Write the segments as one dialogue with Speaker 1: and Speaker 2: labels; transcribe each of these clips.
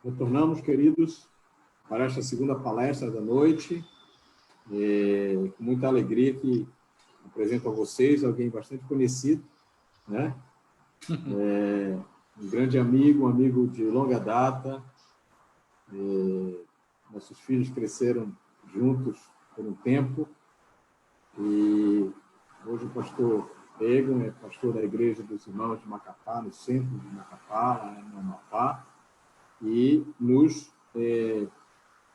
Speaker 1: Retornamos, queridos, para esta segunda palestra da noite. Com muita alegria que apresento a vocês alguém bastante conhecido, né? Um grande amigo, um amigo de longa data. Nossos filhos cresceram juntos por um tempo. E hoje o pastor Egon é pastor da Igreja dos Irmãos de Macapá, no centro de Macapá, lá no Amapá, e nos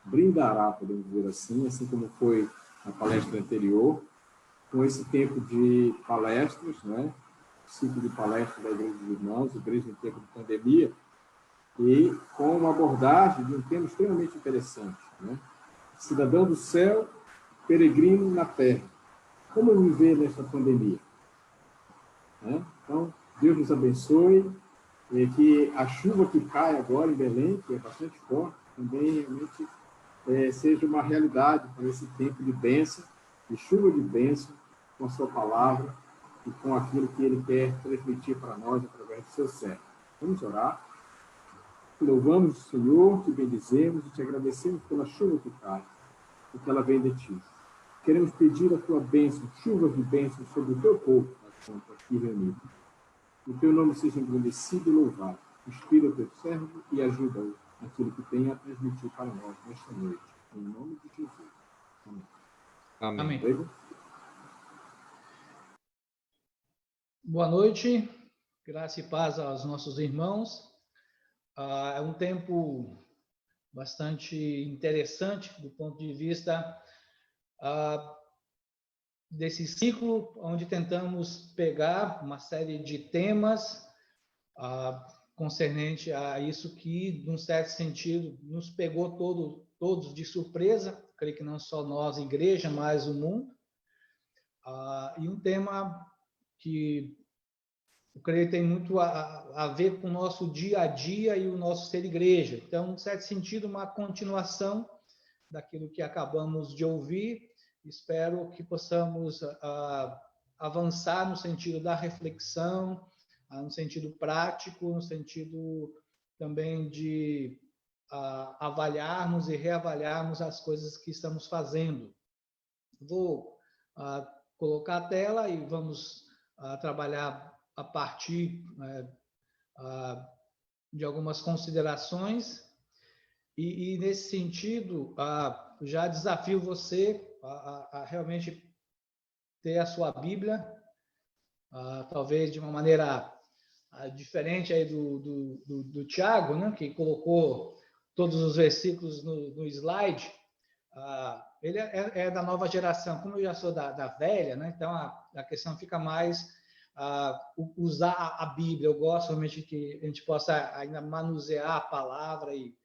Speaker 1: brindará, podemos dizer assim como foi na palestra anterior, com esse tempo de palestras, né? Ciclo de palestras da Igreja dos Irmãos, Igreja em tempo de pandemia, e com uma abordagem de um tema extremamente interessante, né? Cidadão do céu, peregrino na terra. Como viver nesta pandemia? Né? Então, Deus nos abençoe, e que a chuva que cai agora em Belém, que é bastante forte, também realmente seja uma realidade para esse tempo de bênção, de chuva de bênção, com a sua palavra e com aquilo que Ele quer transmitir para nós através do seu servo. Vamos orar. Louvamos o Senhor, te bendizemos e te agradecemos pela chuva que cai, porque ela vem de ti. Queremos pedir a tua bênção, chuvas de bênção sobre o teu povo, aqui reunido. Que o teu nome seja engrandecido e louvado. Inspira o teu servo e ajuda-o naquilo que tem a transmitir para nós nesta noite. Em nome de Jesus. Amém.
Speaker 2: Amém. Boa noite, graça e paz aos nossos irmãos. É um tempo bastante interessante do ponto de vista desse ciclo, onde tentamos pegar uma série de temas concernente a isso que, num certo sentido, nos pegou todos de surpresa, creio que não só nós, igreja, mas o mundo. E um tema que eu creio que tem muito a ver com o nosso dia a dia e o nosso ser igreja. Então, em certo sentido, uma continuação daquilo que acabamos de ouvir. Espero que possamos avançar no sentido da reflexão, no sentido prático, no sentido também de avaliarmos e reavaliarmos as coisas que estamos fazendo. Vou colocar a tela e vamos trabalhar a partir de algumas considerações. E nesse sentido, já desafio você a realmente ter a sua Bíblia, talvez de uma maneira diferente aí do Tiago, né, que colocou todos os versículos no slide. Ele é da nova geração, como eu já sou da velha, né, então a questão fica mais usar a Bíblia. Eu gosto realmente que a gente possa ainda manusear a palavra e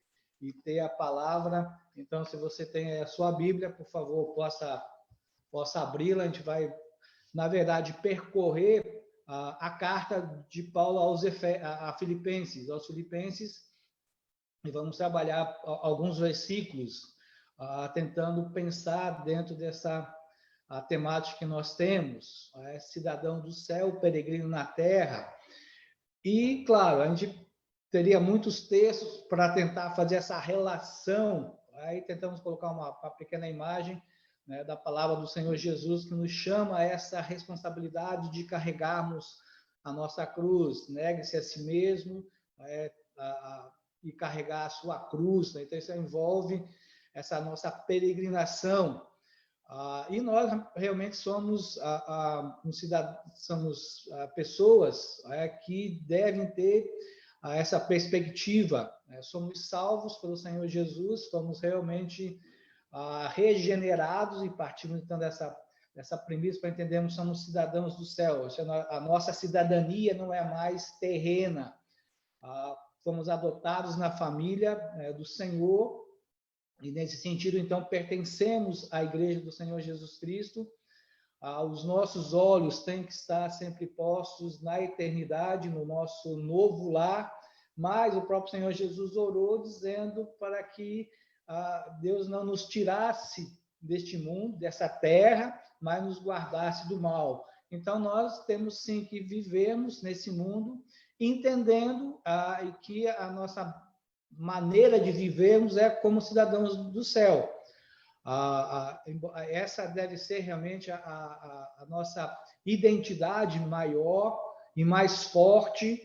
Speaker 2: ter a palavra. Então, se você tem a sua Bíblia, por favor, possa abri-la. A gente vai, na verdade, percorrer a carta de Paulo aos Filipenses, e vamos trabalhar alguns versículos, tentando pensar dentro dessa temática que nós temos, cidadão do céu, peregrino na terra. E, claro, a gente teria muitos textos para tentar fazer essa relação. Aí tentamos colocar uma pequena imagem, né, da palavra do Senhor Jesus, que nos chama a essa responsabilidade de carregarmos a nossa cruz. Negue-se a si mesmo e carregar a sua cruz. Né? Então, isso envolve essa nossa peregrinação. E nós realmente somos pessoas que devem ter essa perspectiva. Somos salvos pelo Senhor Jesus, somos realmente regenerados, e partimos então dessa premissa para entendermos que somos cidadãos do céu. A nossa cidadania não é mais terrena. Fomos adotados na família do Senhor, e nesse sentido, então, pertencemos à Igreja do Senhor Jesus Cristo. Os nossos olhos têm que estar sempre postos na eternidade, no nosso novo lar, mas o próprio Senhor Jesus orou dizendo para que Deus não nos tirasse deste mundo, dessa terra, mas nos guardasse do mal. Então, nós temos sim que vivermos nesse mundo, entendendo que a nossa maneira de vivermos é como cidadãos do céu. Essa deve ser realmente a nossa identidade maior e mais forte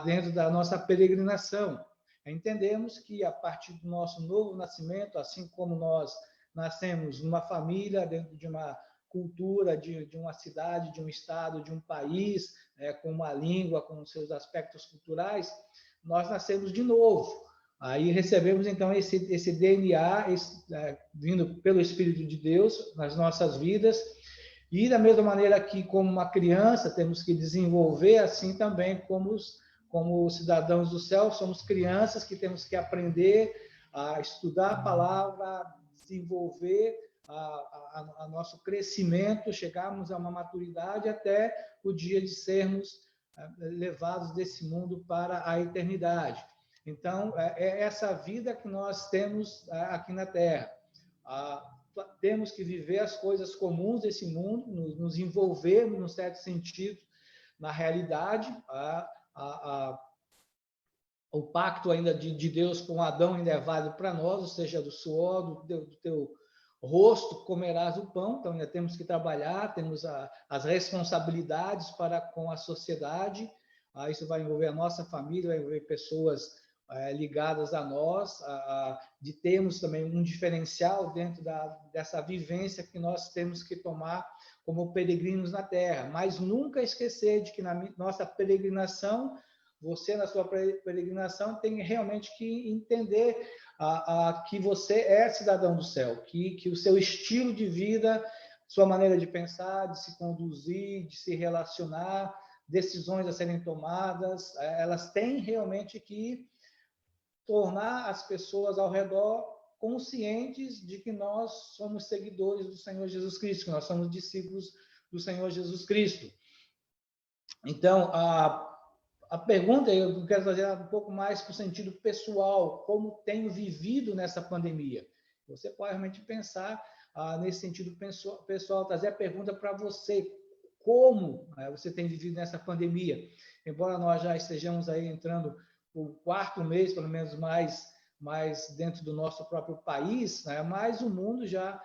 Speaker 2: dentro da nossa peregrinação. Entendemos que a partir do nosso novo nascimento, assim como nós nascemos numa família, dentro de uma cultura, de uma cidade, de um estado, de um país, com uma língua, com seus aspectos culturais, nós nascemos de novo. Aí recebemos, então, esse DNA vindo pelo Espírito de Deus nas nossas vidas. E, da mesma maneira que, como uma criança, temos que desenvolver, assim também, como cidadãos do céu, somos crianças que temos que aprender a estudar a palavra, desenvolver a nosso crescimento, chegarmos a uma maturidade até o dia de sermos levados desse mundo para a eternidade. Então, é essa vida que nós temos aqui na Terra. Temos que viver as coisas comuns desse mundo, nos envolvermos, num certo sentido, na realidade. O pacto ainda de Deus com Adão ainda é válido para nós, ou seja, do suor do teu rosto comerás o pão. Então, ainda temos que trabalhar, temos as responsabilidades para com a sociedade. Isso vai envolver a nossa família, vai envolver pessoas ligadas a nós, de termos também um diferencial dentro dessa vivência que nós temos que tomar como peregrinos na Terra. Mas nunca esquecer de que na nossa peregrinação, você na sua peregrinação tem realmente que entender que você é cidadão do céu, que o seu estilo de vida, sua maneira de pensar, de se conduzir, de se relacionar, decisões a serem tomadas, elas têm realmente que tornar as pessoas ao redor conscientes de que nós somos seguidores do Senhor Jesus Cristo, que nós somos discípulos do Senhor Jesus Cristo. Então, a pergunta eu quero fazer um pouco mais para o sentido pessoal, como tenho vivido nessa pandemia. Você pode realmente pensar nesse sentido pessoal, trazer a pergunta para você, como você tem vivido nessa pandemia? Embora nós já estejamos aí entrando o 4º mês, pelo menos mais dentro do nosso próprio país, mas o mundo já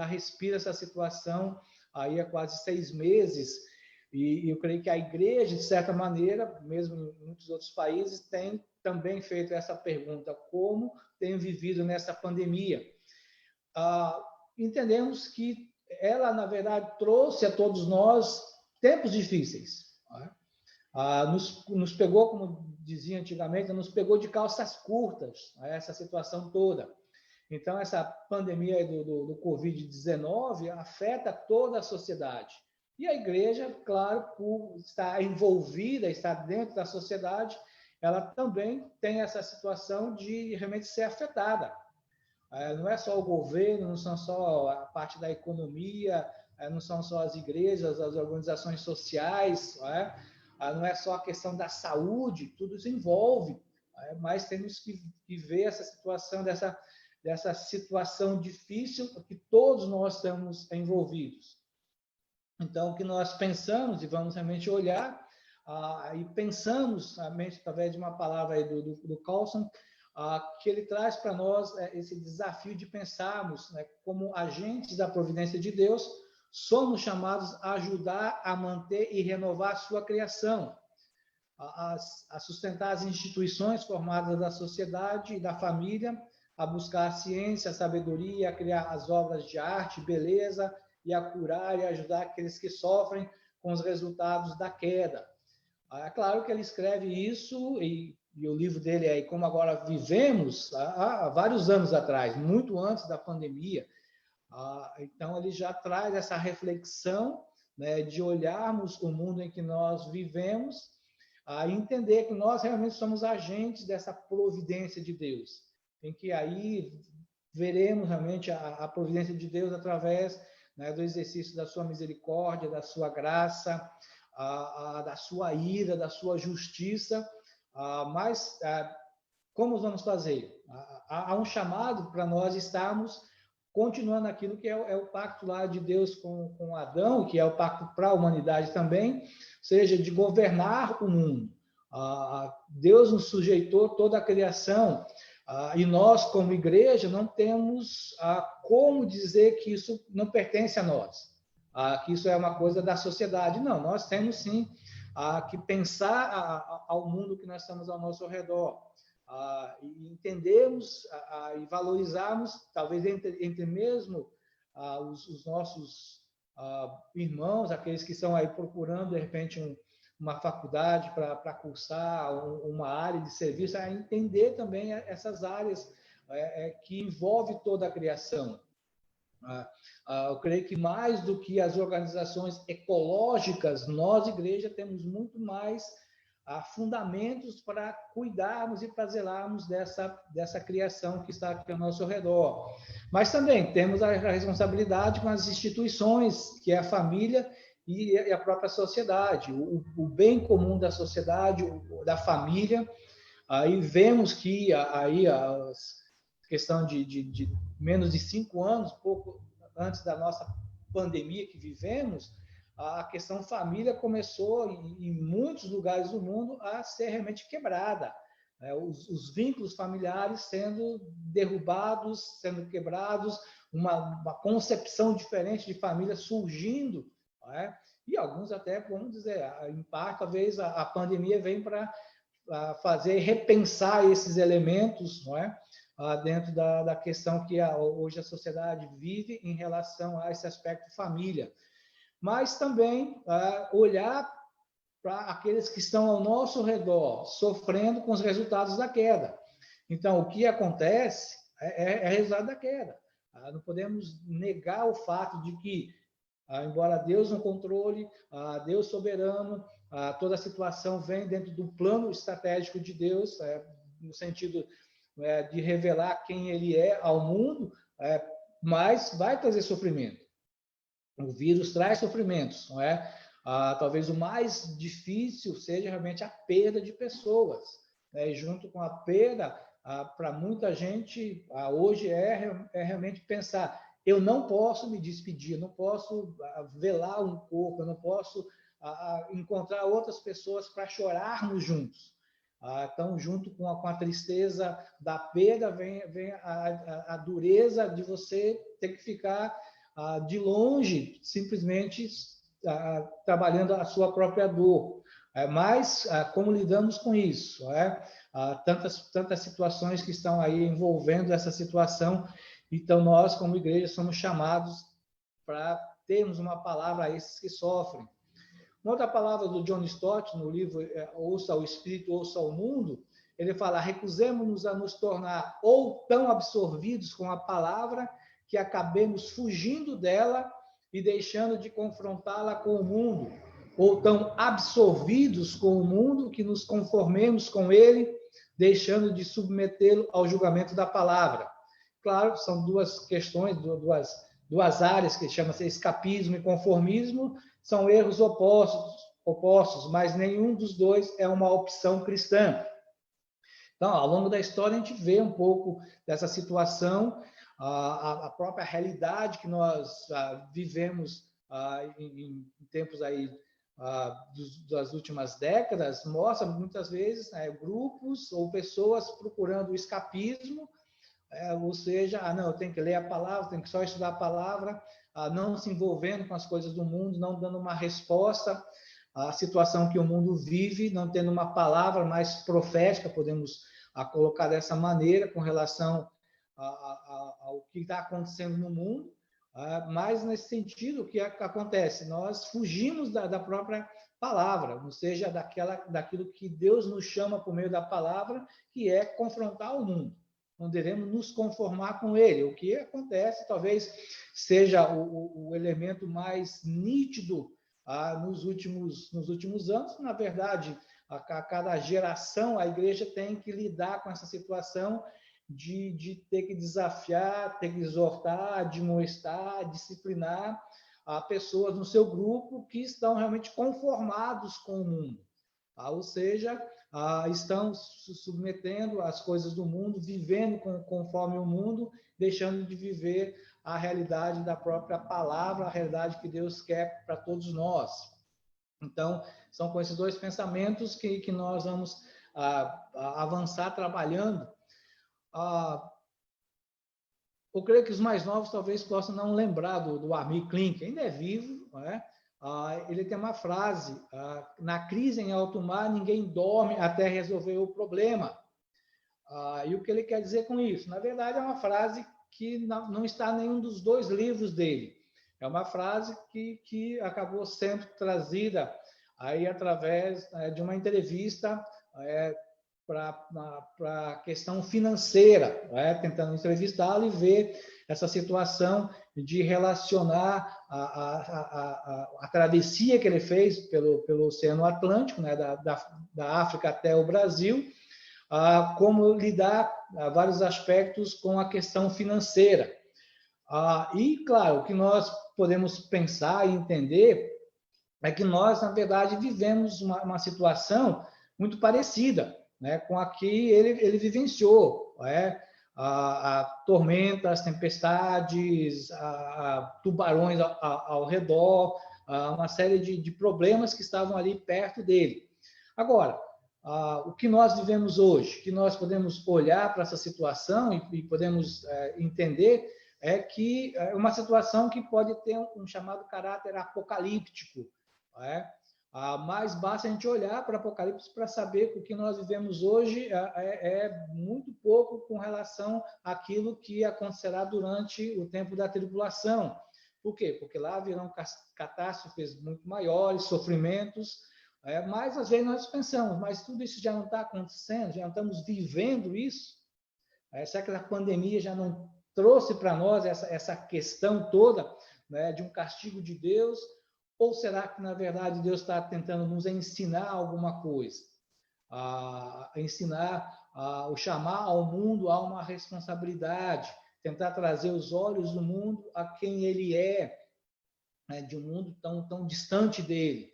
Speaker 2: respira essa situação aí há quase 6 meses, e eu creio que a igreja, de certa maneira, mesmo em muitos outros países, tem também feito essa pergunta, como tenho vivido nessa pandemia? Entendemos que ela, na verdade, trouxe a todos nós tempos difíceis. Nos pegou, como dizia antigamente, nos pegou de calças curtas, essa situação toda. Então, essa pandemia do Covid-19 afeta toda a sociedade. E a igreja, claro, por estar envolvida, estar dentro da sociedade, ela também tem essa situação de realmente ser afetada. Não é só o governo, não são só a parte da economia, não são só as igrejas, as organizações sociais, não é só a questão da saúde, tudo isso envolve, mas temos que ver essa situação, dessa situação difícil que todos nós estamos envolvidos. Então, o que nós pensamos, e vamos realmente olhar, e pensamos, através de uma palavra aí do Carlson, que ele traz para nós esse desafio de pensarmos, como agentes da providência de Deus, somos chamados a ajudar a manter e renovar a sua criação, a sustentar as instituições formadas da sociedade e da família, a buscar a ciência, a sabedoria, a criar as obras de arte, beleza, e a curar e ajudar aqueles que sofrem com os resultados da queda. É claro que ele escreve isso, e o livro dele é Como Agora Vivemos, há vários anos atrás, muito antes da pandemia. Então, ele já traz essa reflexão, de olharmos o mundo em que nós vivemos, e entender que nós realmente somos agentes dessa providência de Deus, em que aí veremos realmente a providência de Deus através do exercício da sua misericórdia, da sua graça, da sua ira, da sua justiça, mas como vamos fazer? Há um chamado para nós estarmos continuando aquilo que é o pacto lá de Deus com Adão, que é o pacto para a humanidade também, ou seja, de governar o mundo. Deus nos sujeitou toda a criação E nós, como igreja, não temos como dizer que isso não pertence a nós, que isso é uma coisa da sociedade. Não, nós temos sim que pensar ao mundo que nós estamos ao nosso redor, e entendermos e valorizarmos, talvez entre mesmo os nossos irmãos, aqueles que estão aí procurando, de repente, uma faculdade para cursar uma área de serviço, a entender também essas áreas que envolve toda a criação. Eu creio que mais do que as organizações ecológicas, nós, igreja, temos muito mais fundamentos para cuidarmos e para zelarmos dessa criação que está aqui ao nosso redor. Mas também temos a responsabilidade com as instituições, que é a família e a própria sociedade, o bem comum da sociedade, da família. Aí vemos que aí a questão de menos de 5 anos, pouco antes da nossa pandemia que vivemos, a questão família começou, em muitos lugares do mundo, a ser realmente quebrada. Os vínculos familiares sendo derrubados, sendo quebrados, uma concepção diferente de família surgindo, e alguns até, vamos dizer, em parte, talvez a pandemia vem para fazer repensar esses elementos, dentro da questão que hoje a sociedade vive em relação a esse aspecto família. Mas também olhar para aqueles que estão ao nosso redor, sofrendo com os resultados da queda. Então, o que acontece é resultado da queda. Não podemos negar o fato de que, embora Deus no controle, Deus soberano, toda a situação vem dentro do plano estratégico de Deus, no sentido de revelar quem Ele é ao mundo, mas vai trazer sofrimento. O vírus traz sofrimentos, não é? Talvez o mais difícil seja realmente a perda de pessoas, né? E junto com a perda, para muita gente, hoje é realmente pensar: eu não posso me despedir, eu não posso velar um corpo, eu não posso encontrar outras pessoas para chorarmos juntos. Então, junto com a tristeza da perda, vem a dureza de você ter que ficar de longe, simplesmente trabalhando a sua própria dor. Mas como lidamos com isso? Tantas situações que estão aí envolvendo essa situação. Então, nós, como igreja, somos chamados para termos uma palavra a esses que sofrem. Uma outra palavra do John Stott, no livro Ouça ao Espírito, Ouça ao Mundo, ele fala: recusemos-nos a nos tornar ou tão absorvidos com a palavra que acabemos fugindo dela e deixando de confrontá-la com o mundo, ou tão absorvidos com o mundo que nos conformemos com ele, deixando de submetê-lo ao julgamento da palavra. Claro, são duas questões, duas áreas que chamam-se escapismo e conformismo, são erros opostos, mas nenhum dos dois é uma opção cristã. Então, ao longo da história, a gente vê um pouco dessa situação, a própria realidade que nós vivemos em tempos aí das últimas décadas, mostra muitas vezes grupos ou pessoas procurando o escapismo, ou seja, não, eu tenho que ler a palavra, tenho que só estudar a palavra, não se envolvendo com as coisas do mundo, não dando uma resposta à situação que o mundo vive, não tendo uma palavra mais profética, podemos colocar dessa maneira, com relação ao que está acontecendo no mundo. Mas, nesse sentido, o que acontece? Nós fugimos da própria palavra, ou seja, daquilo que Deus nos chama por meio da palavra, que é confrontar o mundo. Não devemos nos conformar com ele. O que acontece talvez seja o elemento mais nítido nos últimos anos. Na verdade, a cada geração, a igreja tem que lidar com essa situação de ter que desafiar, ter que exortar, admoestar, disciplinar pessoas no seu grupo que estão realmente conformados com o mundo. Ou seja, estão se submetendo às coisas do mundo, vivendo conforme o mundo, deixando de viver a realidade da própria palavra, a realidade que Deus quer para todos nós. Então, são com esses dois pensamentos que nós vamos avançar trabalhando. eu creio que os mais novos talvez possam não lembrar do Armin Klink, ainda é vivo, não é? Ele tem uma frase: na crise em alto mar, ninguém dorme até resolver o problema. E o que ele quer dizer com isso? Na verdade, é uma frase que não está em nenhum dos dois livros dele. É uma frase que acabou sendo trazida aí através de uma entrevista para a questão financeira, tentando entrevistá-lo e ver essa situação de relacionar a travessia que ele fez pelo Oceano Atlântico, da África até o Brasil, como lidar vários aspectos com a questão financeira. E, claro, o que nós podemos pensar e entender é que nós, na verdade, vivemos uma situação muito parecida, né, com a que ele vivenciou, tormentas, tempestades, tubarões ao redor, uma série de problemas que estavam ali perto dele. Agora, o que nós vivemos hoje, que nós podemos olhar para essa situação e podemos entender é que é uma situação que pode ter um chamado caráter apocalíptico, mas basta a gente olhar para o Apocalipse para saber que o que nós vivemos hoje é muito pouco com relação àquilo que acontecerá durante o tempo da tribulação. Por quê? Porque lá virão catástrofes muito maiores, sofrimentos, mas às vezes nós pensamos, mas tudo isso já não está acontecendo, já não estamos vivendo isso? Será que a pandemia já não trouxe para nós essa questão toda, né, de um castigo de Deus? Ou será que, na verdade, Deus está tentando nos ensinar alguma coisa? Ou chamar ao mundo a uma responsabilidade, tentar trazer os olhos do mundo a quem ele é, né, de um mundo tão distante dele.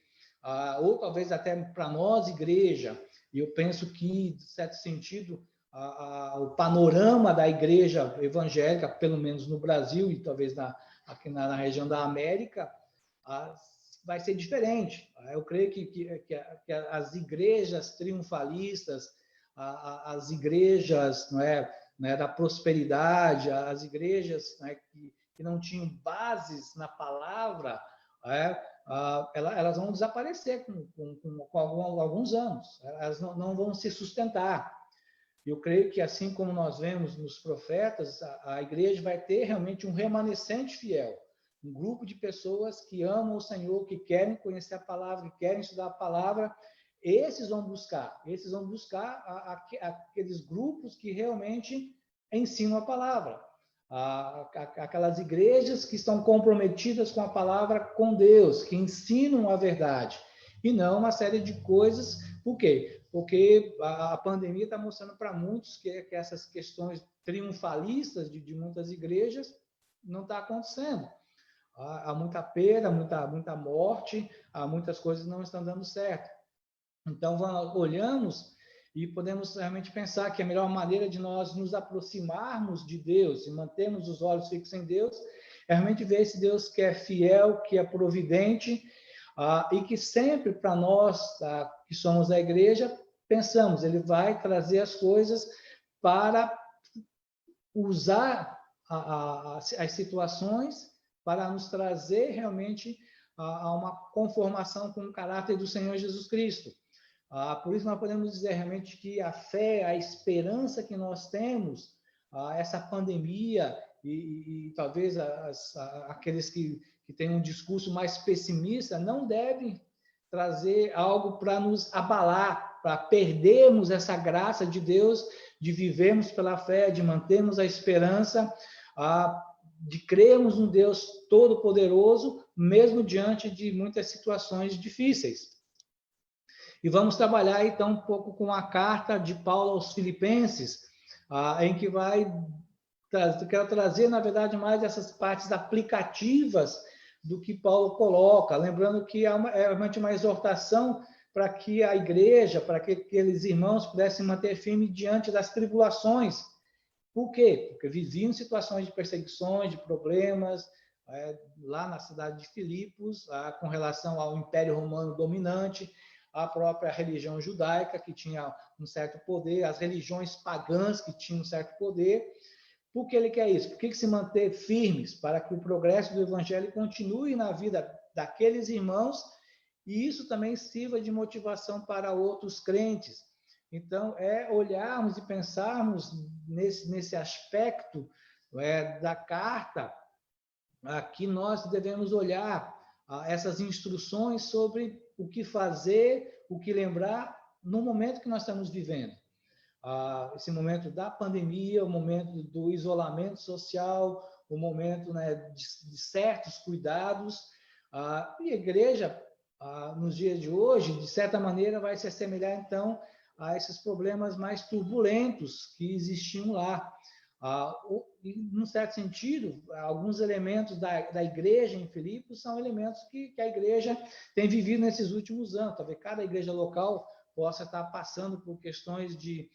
Speaker 2: Ou talvez até para nós, igreja, e eu penso que, de certo sentido, o panorama da igreja evangélica, pelo menos no Brasil e talvez aqui na região da América, vai ser diferente. Eu creio que as igrejas triunfalistas, as igrejas da prosperidade, as igrejas que não tinham bases na palavra, elas vão desaparecer com alguns anos. Elas não vão se sustentar. Eu creio que, assim como nós vemos nos profetas, a igreja vai ter realmente um remanescente fiel, um grupo de pessoas que amam o Senhor, que querem conhecer a palavra, que querem estudar a palavra. Esses vão buscar aqueles grupos que realmente ensinam a palavra, aquelas igrejas que estão comprometidas com a palavra, com Deus, que ensinam a verdade, e não uma série de coisas. Por quê? Porque a pandemia está mostrando para muitos que essas questões triunfalistas de muitas igrejas não está acontecendo. Há muita perda, muita morte, muitas coisas não estão dando certo. Então, olhamos e podemos realmente pensar que a melhor maneira de nós nos aproximarmos de Deus e mantermos os olhos fixos em Deus é realmente ver esse Deus que é fiel, que é providente, e que sempre para nós, que somos a igreja, pensamos, ele vai trazer as coisas para usar as situações para nos trazer realmente a uma conformação com o caráter do Senhor Jesus Cristo. Por isso nós podemos dizer realmente que a fé, a esperança que nós temos, essa pandemia e talvez aqueles que têm um discurso mais pessimista não devem trazer algo para nos abalar, para perdermos essa graça de Deus, de vivermos pela fé, de mantermos a esperança, de crermos num Deus todo-poderoso, mesmo diante de muitas situações difíceis. E vamos trabalhar, então, um pouco com a carta de Paulo aos Filipenses, em que quero trazer, na verdade, mais essas partes aplicativas do que Paulo coloca, lembrando que é realmente uma exortação para que a igreja, para que aqueles irmãos pudessem manter firme diante das tribulações. Por quê? Porque viviam situações de perseguições, de problemas, lá na cidade de Filipos, com relação ao Império Romano dominante, a própria religião judaica, que tinha um certo poder, as religiões pagãs, que tinham um certo poder. Por que ele quer isso? Por que se manter firmes para que o progresso do evangelho continue na vida daqueles irmãos e isso também sirva de motivação para outros crentes. Então, é olharmos e pensarmos nesse aspecto da carta, que nós devemos olhar essas instruções sobre o que fazer, o que lembrar no momento que nós estamos vivendo. Esse momento da pandemia, o momento do isolamento social, o momento, né, de certos cuidados. E a igreja, nos dias de hoje, de certa maneira, vai se assemelhar, então, a esses problemas mais turbulentos que existiam lá. E, num certo sentido, alguns elementos da igreja em Filipos são elementos que a igreja tem vivido nesses últimos anos. Talvez cada igreja local possa estar passando por questões de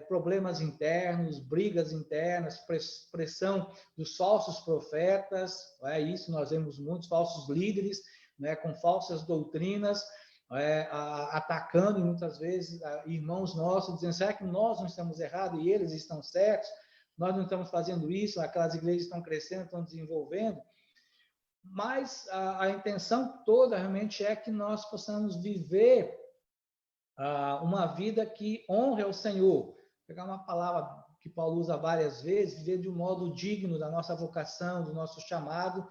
Speaker 2: problemas internos, brigas internas, pressão dos falsos profetas. Isso nós vemos muitos falsos líderes, com falsas doutrinas, atacando muitas vezes irmãos nossos, dizendo: será que nós não estamos errados e eles estão certos? Nós não estamos fazendo isso, aquelas igrejas estão crescendo, estão desenvolvendo. Mas a intenção toda realmente é que nós possamos viver uma vida que honre ao Senhor. Vou pegar uma palavra que Paulo usa várias vezes: viver de um modo digno da nossa vocação, do nosso chamado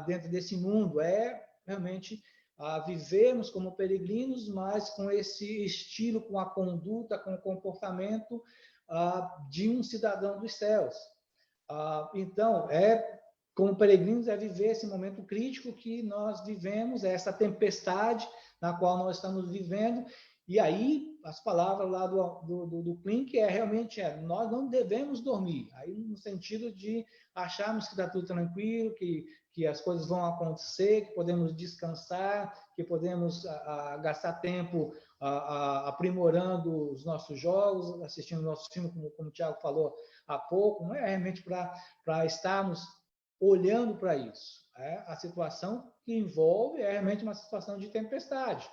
Speaker 2: dentro desse mundo. É realmente vivermos como peregrinos, mas com esse estilo, com a conduta, com o comportamento de um cidadão dos céus. Então, como peregrinos, é viver esse momento crítico que nós vivemos, essa tempestade na qual nós estamos vivendo. E aí, as palavras lá do Klink realmente nós não devemos dormir. Aí, no sentido de acharmos que está tudo tranquilo, que as coisas vão acontecer, que podemos descansar, que podemos gastar tempo aprimorando os nossos jogos, assistindo o nosso filme, como o Tiago falou há pouco. Não é realmente para estarmos olhando para isso. A situação que envolve é realmente uma situação de tempestade.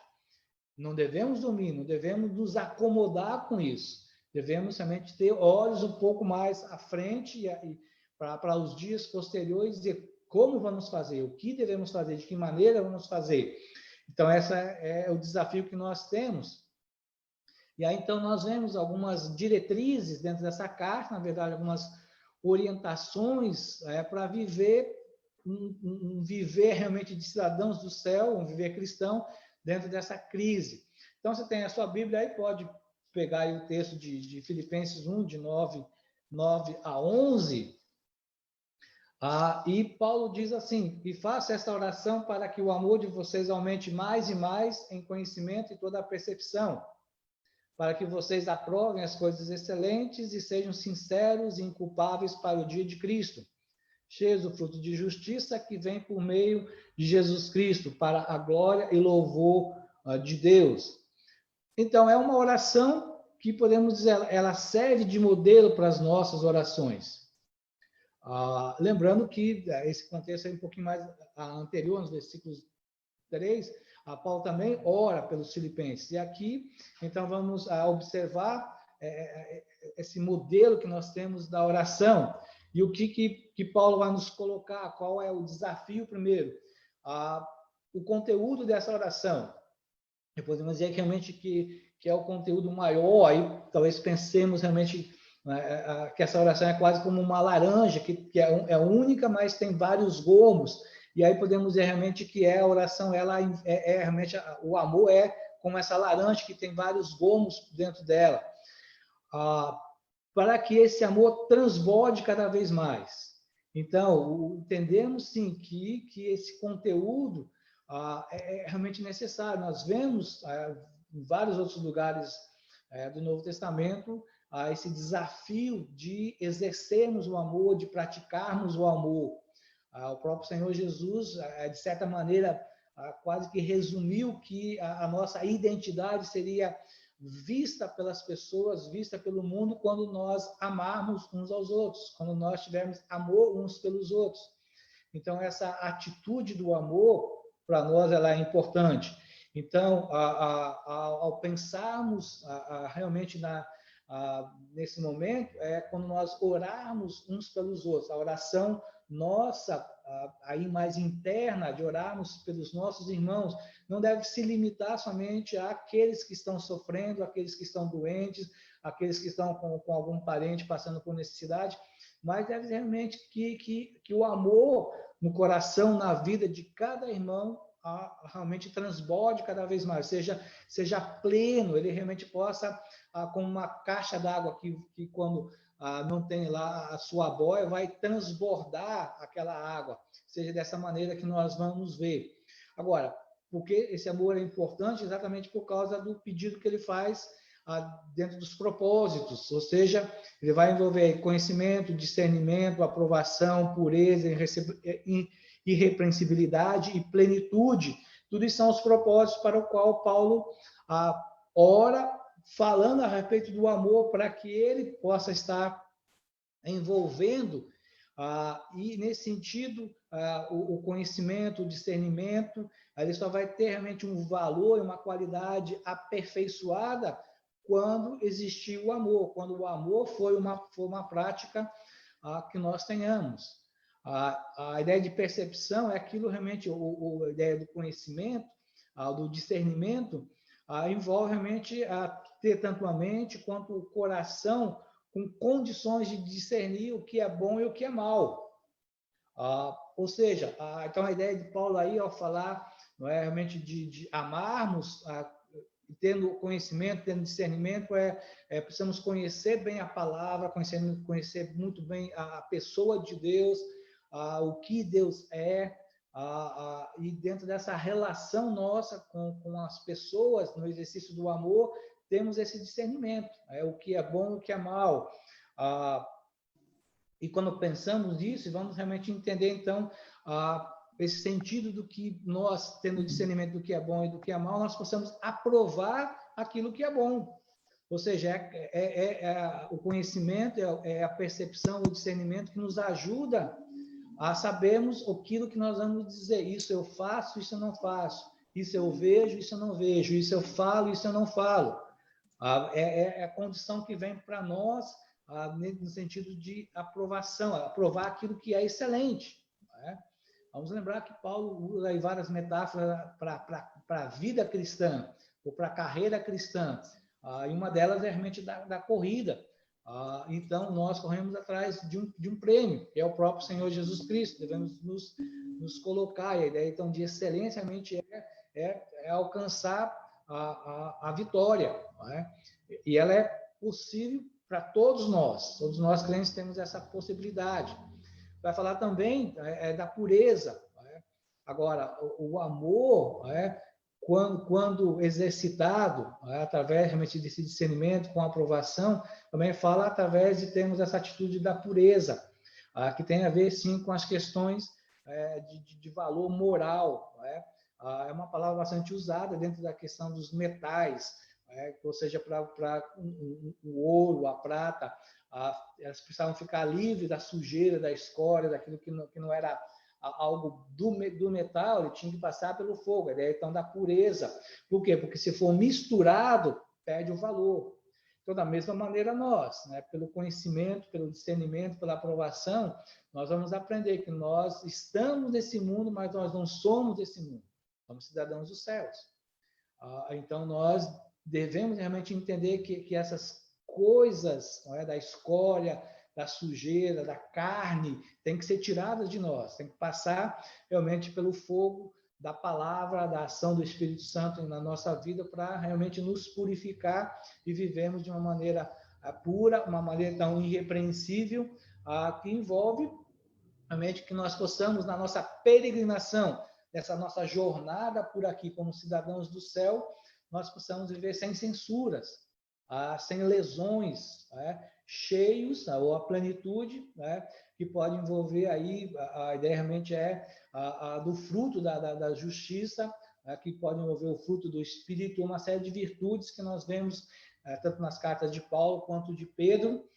Speaker 2: Não devemos dormir, não devemos nos acomodar com isso. Devemos realmente ter olhos um pouco mais à frente para os dias posteriores, dizer como vamos fazer, o que devemos fazer, de que maneira vamos fazer. Então, esse é o desafio que nós temos. E aí, então, nós vemos algumas diretrizes dentro dessa carta, na verdade, algumas orientações para viver um viver realmente de cidadãos do céu, um viver cristão, dentro dessa crise. Então, você tem a sua Bíblia aí, pode pegar aí o texto de Filipenses 1, de 9 a 11. E Paulo diz assim: e faça esta oração para que o amor de vocês aumente mais e mais em conhecimento e toda a percepção, para que vocês aprovem as coisas excelentes e sejam sinceros e inculpáveis para o dia de Cristo, cheios do fruto de justiça que vem por meio de Jesus Cristo, para a glória e louvor de Deus. Então, é uma oração que podemos dizer, ela serve de modelo para as nossas orações. Lembrando que esse contexto é um pouquinho mais anterior, nos versículos 3, Paulo também ora pelos filipenses. E aqui, então, vamos observar esse modelo que nós temos da oração. E o que Paulo vai nos colocar? Qual é o desafio primeiro? O conteúdo dessa oração. E podemos dizer que realmente que é o conteúdo maior. Aí talvez pensemos realmente que essa oração é quase como uma laranja, que é única, mas tem vários gomos. E aí podemos dizer realmente que a oração, ela realmente, o amor é como essa laranja que tem vários gomos dentro dela. Para que esse amor transborde cada vez mais. Então, entendemos sim que esse conteúdo é realmente necessário. Nós vemos em vários outros lugares do Novo Testamento esse desafio de exercermos o amor, de praticarmos o amor. O próprio Senhor Jesus, de certa maneira, quase que resumiu que a nossa identidade seria vista pelas pessoas, vista pelo mundo, quando nós amarmos uns aos outros, quando nós tivermos amor uns pelos outros. Então, essa atitude do amor, para nós, ela é importante. Então, ao pensarmos realmente nesse momento, é quando nós orarmos uns pelos outros, a oração nossa, aí mais interna, de orarmos pelos nossos irmãos, não deve se limitar somente àqueles que estão sofrendo, àqueles que estão doentes, àqueles que estão com algum parente passando por necessidade, mas deve realmente que o amor no coração, na vida de cada irmão, realmente transborde cada vez mais, seja pleno, ele realmente possa, como uma caixa d'água que quando não tem lá a sua boia, vai transbordar aquela água, seja dessa maneira que nós vamos ver. Agora, porque esse amor é importante exatamente por causa do pedido que ele faz dentro dos propósitos, ou seja, ele vai envolver conhecimento, discernimento, aprovação, pureza, irrepreensibilidade e plenitude. Tudo isso são os propósitos para o qual Paulo ora, falando a respeito do amor, para que ele possa estar envolvendo, e nesse sentido, o conhecimento, o discernimento, ele só vai ter realmente um valor e uma qualidade aperfeiçoada quando existir o amor, quando o amor for uma prática que nós tenhamos. A ideia de percepção é aquilo realmente, a ideia do conhecimento, do discernimento, envolve realmente ter tanto a mente quanto o coração com condições de discernir o que é bom e o que é mal. Ou seja, então a ideia de Paulo aí, ao falar, não é realmente de amarmos, tendo conhecimento, tendo discernimento, precisamos conhecer bem a palavra, conhecer muito bem a pessoa de Deus, o que Deus é, e dentro dessa relação nossa com as pessoas, no exercício do amor, temos esse discernimento, o que é bom e o que é mal. E quando pensamos nisso, vamos realmente entender, então, esse sentido do que nós, tendo discernimento do que é bom e do que é mal, nós possamos aprovar aquilo que é bom. Ou seja, o conhecimento, a percepção, o discernimento que nos ajuda a sabermos aquilo que nós vamos dizer. Isso eu faço, isso eu não faço. Isso eu vejo, isso eu não vejo. Isso eu falo, isso eu não falo. É a condição que vem para nós no sentido de aprovação, aprovar aquilo que é excelente. Né? Vamos lembrar que Paulo usa aí várias metáforas para a vida cristã, ou para a carreira cristã. E uma delas é realmente da corrida. Então, nós corremos atrás de um prêmio, que é o próprio Senhor Jesus Cristo. Devemos nos colocar. E a ideia, então, de excelência realmente é alcançar a vitória. Não é? E ela é possível para todos nós crentes temos essa possibilidade. Vai falar também da pureza. Né? Agora, o amor, quando exercitado, através realmente desse discernimento, com aprovação, também fala através de termos essa atitude da pureza, que tem a ver, sim, com as questões de valor moral. É uma palavra bastante usada dentro da questão dos metais, ou seja, para o ouro, a prata, elas precisavam ficar livres da sujeira, da escória, daquilo que não era algo do metal, ele tinha que passar pelo fogo, a ideia então da pureza. Por quê? Porque se for misturado, perde o valor. Então, da mesma maneira nós, pelo conhecimento, pelo discernimento, pela aprovação, nós vamos aprender que nós estamos nesse mundo, mas nós não somos desse mundo. Somos cidadãos dos céus. Então, nós devemos realmente entender que essas coisas da escória, da sujeira, da carne, tem que ser tiradas de nós, tem que passar realmente pelo fogo da palavra, da ação do Espírito Santo na nossa vida para realmente nos purificar e vivermos de uma maneira pura, uma maneira tão irrepreensível, que envolve realmente que nós possamos, na nossa peregrinação, nessa nossa jornada por aqui como cidadãos do céu, nós possamos viver sem censuras, sem lesões, cheios, ou a plenitude, que pode envolver aí, a ideia realmente do fruto da justiça, que pode envolver o fruto do Espírito, uma série de virtudes que nós vemos tanto nas cartas de Paulo quanto de Pedro.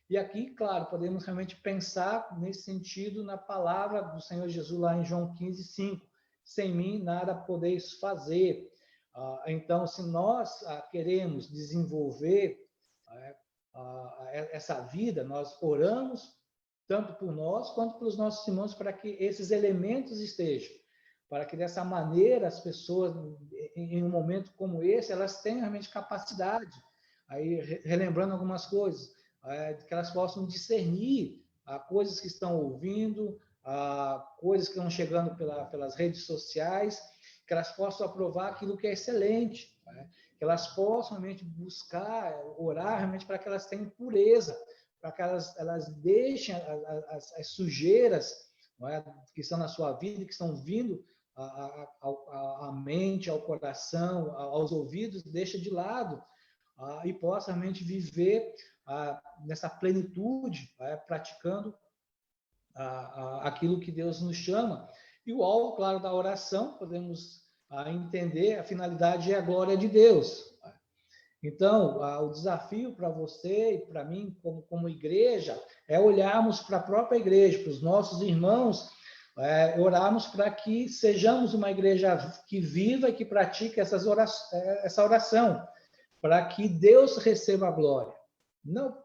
Speaker 2: E aqui, claro, podemos realmente pensar nesse sentido na palavra do Senhor Jesus lá em João 15:5. Sem mim nada podeis fazer. Então, se nós queremos desenvolver essa vida, nós oramos tanto por nós quanto pelos nossos irmãos para que esses elementos estejam, para que dessa maneira as pessoas, em um momento como esse, elas tenham realmente capacidade, aí relembrando algumas coisas, que elas possam discernir coisas que estão ouvindo, coisas que estão chegando pelas redes sociais, que elas possam aprovar aquilo que é excelente, que elas possam realmente buscar, orar realmente para que elas tenham pureza, para que elas deixem as sujeiras, que estão na sua vida, que estão vindo à mente, ao coração, aos ouvidos, deixa de lado e possa realmente viver nessa plenitude, praticando aquilo que Deus nos chama. E o alvo, claro, da oração, podemos entender, a finalidade é a glória de Deus. Então, o desafio para você e para mim, como igreja, é olharmos para a própria igreja, para os nossos irmãos, orarmos para que sejamos uma igreja que viva e que pratique essa oração, para que Deus receba a glória. Não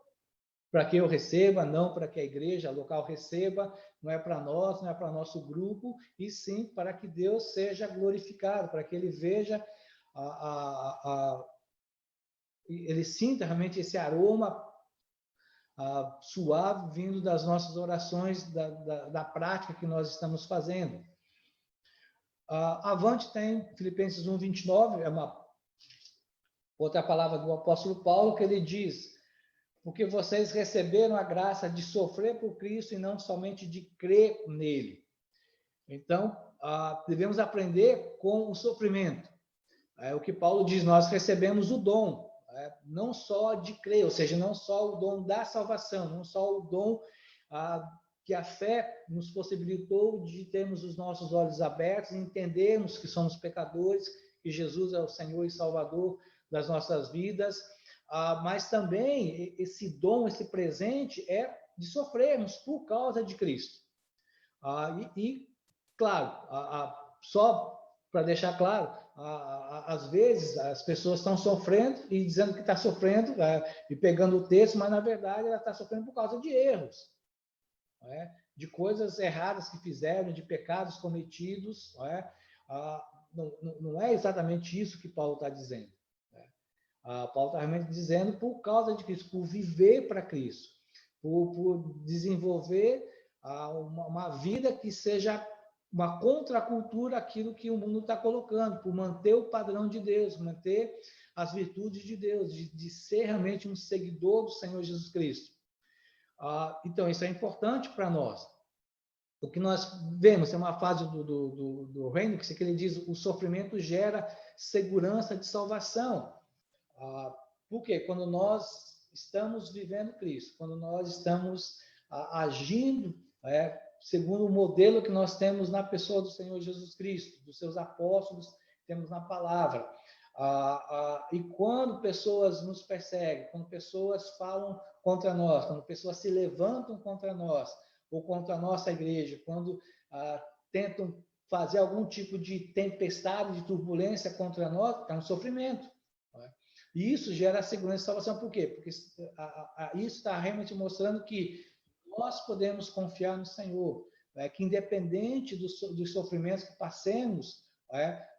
Speaker 2: para que eu receba, não para que a igreja local receba, não é para nós, não é para nosso grupo, e sim para que Deus seja glorificado, para que ele veja ele sinta realmente esse aroma suave vindo das nossas orações, da prática que nós estamos fazendo. Avante tem Filipenses 1:29, é uma outra palavra do apóstolo Paulo, que ele diz: porque vocês receberam a graça de sofrer por Cristo e não somente de crer nele. Então, devemos aprender com o sofrimento. O que Paulo diz, nós recebemos o dom, não só de crer, ou seja, não só o dom da salvação, não só o dom que a fé nos possibilitou de termos os nossos olhos abertos e entendermos que somos pecadores, que Jesus é o Senhor e Salvador das nossas vidas, mas também esse dom, esse presente é de sofrermos por causa de Cristo. Claro, só para deixar claro, às vezes as pessoas estão sofrendo e dizendo que está sofrendo, e pegando o texto, mas na verdade ela está sofrendo por causa de erros, de coisas erradas que fizeram, de pecados cometidos. Não é exatamente isso que Paulo está dizendo. Paulo está realmente dizendo por causa de Cristo, por viver para Cristo, por desenvolver uma vida que seja uma contracultura àquilo que o mundo está colocando, por manter o padrão de Deus, manter as virtudes de Deus, de ser realmente um seguidor do Senhor Jesus Cristo. Então, isso é importante para nós. O que nós vemos é uma fase do reino, que ele diz: o sofrimento gera segurança de salvação. Porque quando nós estamos vivendo Cristo, quando nós estamos agindo segundo o modelo que nós temos na pessoa do Senhor Jesus Cristo, dos seus apóstolos, temos na palavra, e quando pessoas nos perseguem, quando pessoas falam contra nós, quando pessoas se levantam contra nós, ou contra a nossa igreja, quando tentam fazer algum tipo de tempestade, de turbulência contra nós, é um sofrimento. E isso gera segurança e salvação. Por quê? Porque isso está realmente mostrando que nós podemos confiar no Senhor, que independente dos sofrimentos que passemos,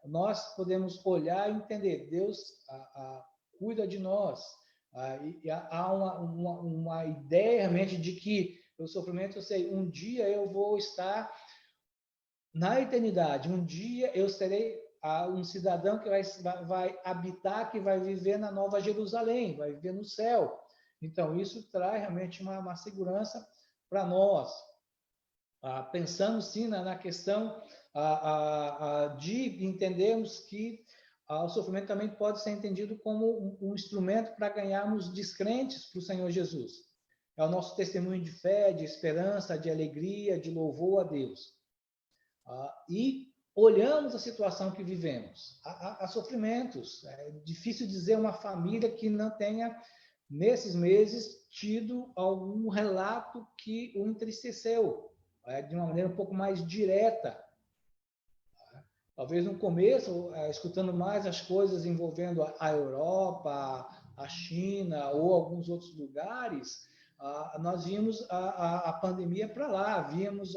Speaker 2: nós podemos olhar e entender, Deus cuida de nós. E há uma ideia realmente de que o sofrimento, eu sei, um dia eu vou estar na eternidade, um dia eu serei um cidadão que vai habitar, que vai viver na Nova Jerusalém, vai viver no céu. Então, isso traz realmente uma segurança para nós. Pensando, sim, na questão de entendermos que o sofrimento também pode ser entendido como um instrumento para ganharmos descrentes para o Senhor Jesus. É o nosso testemunho de fé, de esperança, de alegria, de louvor a Deus. E olhamos a situação que vivemos. Há sofrimentos. É difícil dizer uma família que não tenha, nesses meses, tido algum relato que o entristeceu, de uma maneira um pouco mais direta. Talvez no começo, escutando mais as coisas envolvendo a Europa, a China ou alguns outros lugares, nós vimos a pandemia para lá, víamos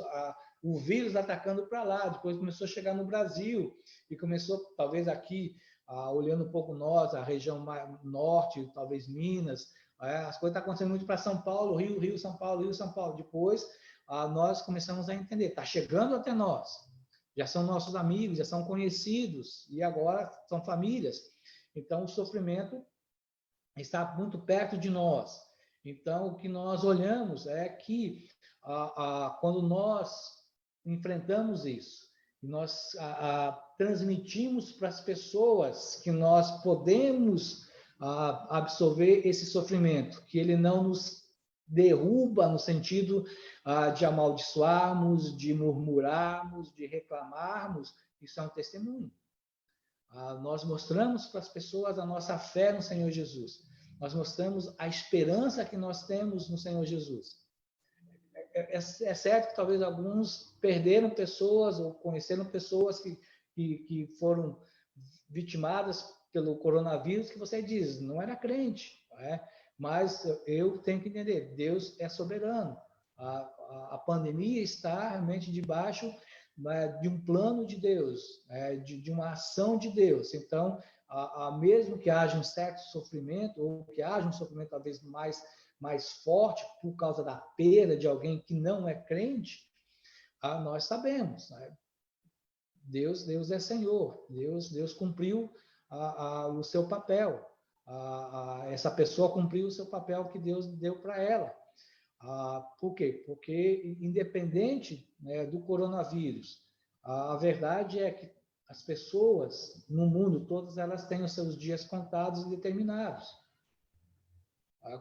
Speaker 2: o vírus atacando para lá, depois começou a chegar no Brasil e começou, talvez aqui, olhando um pouco nós, a região norte, talvez Minas, as coisas estão acontecendo muito para São Paulo, Rio, São Paulo, Rio, São Paulo. Depois, nós começamos a entender, está chegando até nós, já são nossos amigos, já são conhecidos, e agora são famílias. Então, o sofrimento está muito perto de nós. Então, o que nós olhamos é que quando nós enfrentamos isso, nós transmitimos para as pessoas que nós podemos absorver esse sofrimento, que ele não nos derruba no sentido de amaldiçoarmos, de murmurarmos, de reclamarmos. Isso é um testemunho. Nós mostramos para as pessoas a nossa fé no Senhor Jesus. Nós mostramos a esperança que nós temos no Senhor Jesus. É certo que talvez alguns perderam pessoas ou conheceram pessoas que foram vitimadas pelo coronavírus, que você diz, não era crente, não é? Mas eu tenho que entender, Deus é soberano. A pandemia está realmente debaixo de um plano de Deus, de uma ação de Deus. Então, mesmo que haja um certo sofrimento, ou que haja um sofrimento talvez mais forte por causa da perda de alguém que não é crente, nós sabemos, né? Deus é Senhor, Deus cumpriu o seu papel, essa pessoa cumpriu o seu papel que Deus deu para ela. Por quê? Porque, independente, né, do coronavírus, a verdade é que as pessoas no mundo, todas elas têm os seus dias contados e determinados.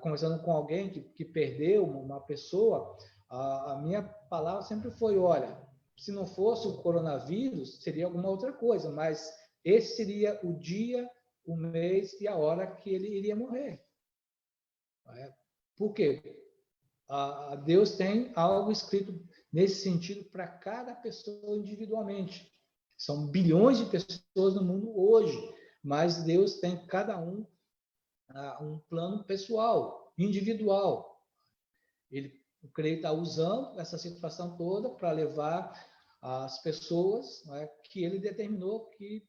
Speaker 2: Conversando com alguém que perdeu uma pessoa, a minha palavra sempre foi, olha, se não fosse o coronavírus, seria alguma outra coisa, mas esse seria o dia, o mês e a hora que ele iria morrer. Por quê? Deus tem algo escrito nesse sentido para cada pessoa individualmente. São bilhões de pessoas no mundo hoje, mas Deus tem cada um plano pessoal, individual. Ele, eu creio, está usando essa situação toda para levar as pessoas, né, que ele determinou que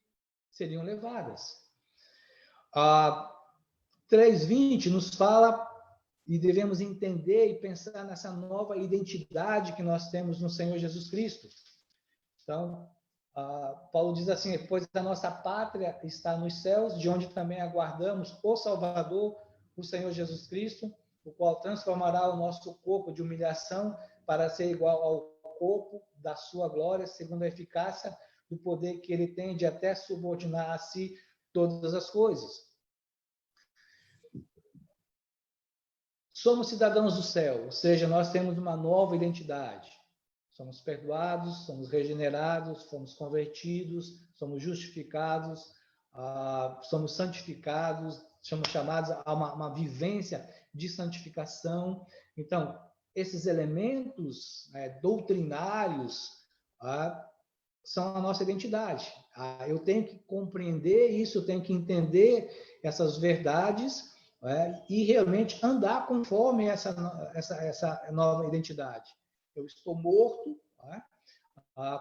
Speaker 2: seriam levadas. 3:20 nos fala e devemos entender e pensar nessa nova identidade que nós temos no Senhor Jesus Cristo. Então, Paulo diz assim, pois a nossa pátria está nos céus, de onde também aguardamos o Salvador, o Senhor Jesus Cristo, o qual transformará o nosso corpo de humilhação para ser igual ao corpo da sua glória, segundo a eficácia do poder que ele tem de até subordinar a si todas as coisas. Somos cidadãos do céu, ou seja, nós temos uma nova identidade. Somos perdoados, somos regenerados, fomos convertidos, somos justificados, somos santificados, somos chamados a uma vivência de santificação. Então, esses elementos doutrinários são a nossa identidade. Eu tenho que compreender isso, eu tenho que entender essas verdades e realmente andar conforme essa nova identidade. Eu estou morto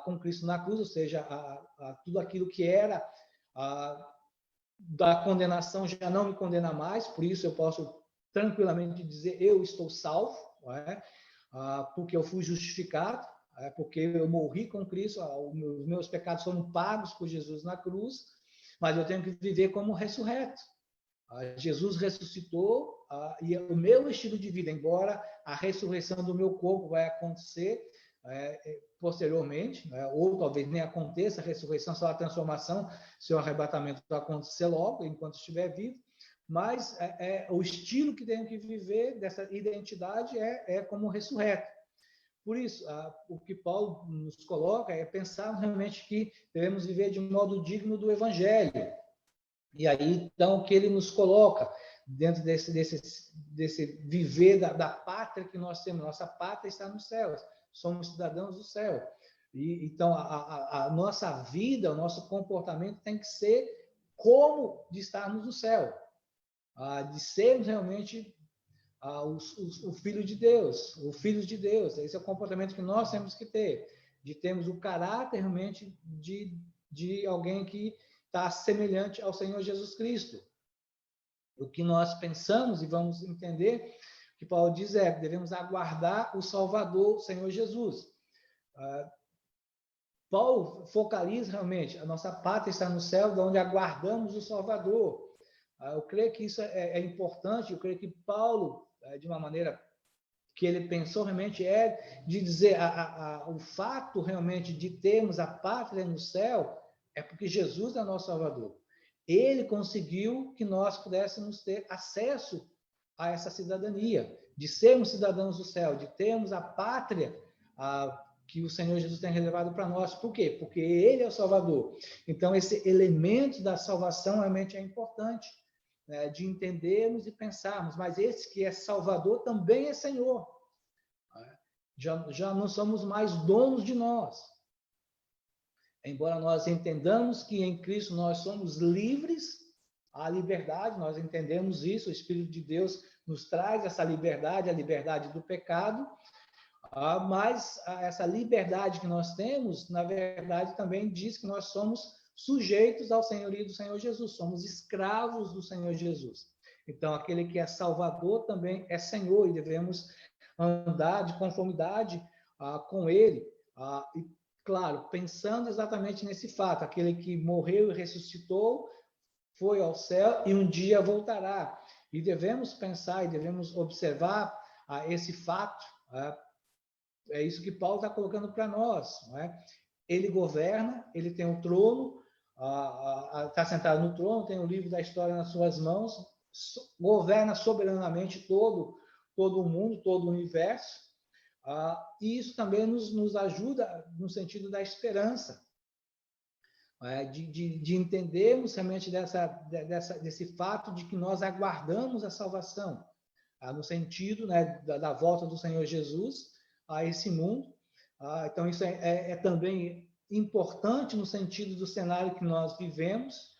Speaker 2: com Cristo na cruz, ou seja, tudo aquilo que era da condenação já não me condena mais, por isso eu posso tranquilamente dizer, eu estou salvo, porque eu fui justificado, porque eu morri com Cristo, os meus pecados foram pagos por Jesus na cruz, mas eu tenho que viver como ressurreto. Jesus ressuscitou e o meu estilo de vida, embora a ressurreição do meu corpo vai acontecer posteriormente, ou talvez nem aconteça, a ressurreição só a transformação, se o arrebatamento vai acontecer logo, enquanto estiver vivo, mas o estilo que tenho que viver dessa identidade é como ressurreto. Por isso, o que Paulo nos coloca é pensar realmente que devemos viver de modo digno do Evangelho. E aí, então, o que ele nos coloca dentro desse viver da pátria que nós temos. Nossa pátria está nos céus. Somos cidadãos do céu. Então, a nossa vida, o nosso comportamento tem que ser como de estarmos no céu, de sermos realmente o Filho de Deus, o Filho de Deus. Esse é o comportamento que nós temos que ter, de termos o caráter realmente de alguém que está semelhante ao Senhor Jesus Cristo. O que nós pensamos e vamos entender, que Paulo diz devemos aguardar o Salvador, o Senhor Jesus. Paulo focaliza realmente, a nossa pátria está no céu, de onde aguardamos o Salvador. Eu creio que isso é importante, eu creio que Paulo, de uma maneira que ele pensou realmente, de dizer o fato realmente de termos a pátria no céu, é porque Jesus é nosso Salvador. Ele conseguiu que nós pudéssemos ter acesso a essa cidadania, de sermos cidadãos do céu, de termos a pátria que o Senhor Jesus tem reservado para nós. Por quê? Porque Ele é o Salvador. Então, esse elemento da salvação realmente é importante, né, de entendermos e pensarmos, mas esse que é Salvador também é Senhor. Já não somos mais donos de nós. Embora nós entendamos que em Cristo nós somos livres, a liberdade, nós entendemos isso, o Espírito de Deus nos traz essa liberdade, a liberdade do pecado, mas essa liberdade que nós temos, na verdade, também diz que nós somos sujeitos ao senhorio do Senhor Jesus, somos escravos do Senhor Jesus. Então, aquele que é Salvador também é Senhor, e devemos andar de conformidade com Ele. E, claro, pensando exatamente nesse fato, aquele que morreu e ressuscitou, foi ao céu e um dia voltará. E devemos pensar e devemos observar esse fato. É isso que Paulo está colocando para nós. Não é? Ele governa, ele tem um trono, está sentado no trono, tem o livro da história nas suas mãos, governa soberanamente todo o mundo, todo o universo. E isso também nos ajuda no sentido da esperança, de entendermos realmente desse fato de que nós aguardamos a salvação, no sentido, né, da volta do Senhor Jesus a esse mundo. Então, isso é também importante no sentido do cenário que nós vivemos,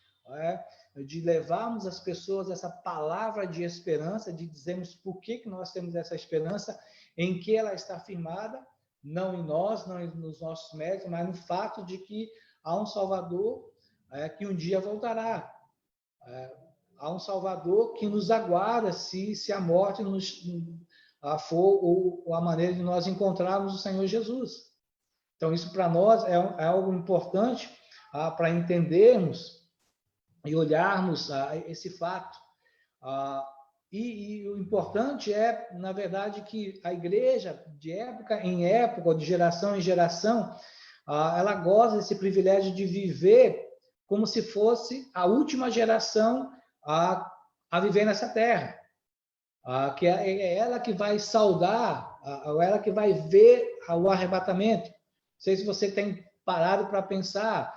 Speaker 2: de levarmos às pessoas essa palavra de esperança, de dizermos por que nós temos essa esperança, em que ela está firmada, não em nós, não nos nossos méritos, mas no fato de que há um Salvador que um dia voltará. Há um Salvador que nos aguarda se a morte for ou a maneira de nós encontrarmos o Senhor Jesus. Então, isso para nós é algo importante para entendermos e olharmos esse fato. E o importante na verdade, que a igreja, de época em época, ou de geração em geração, ela goza desse privilégio de viver como se fosse a última geração a viver nessa terra. Que é ela que vai saudar, ela que vai ver o arrebatamento. Não sei se você tem parado para pensar,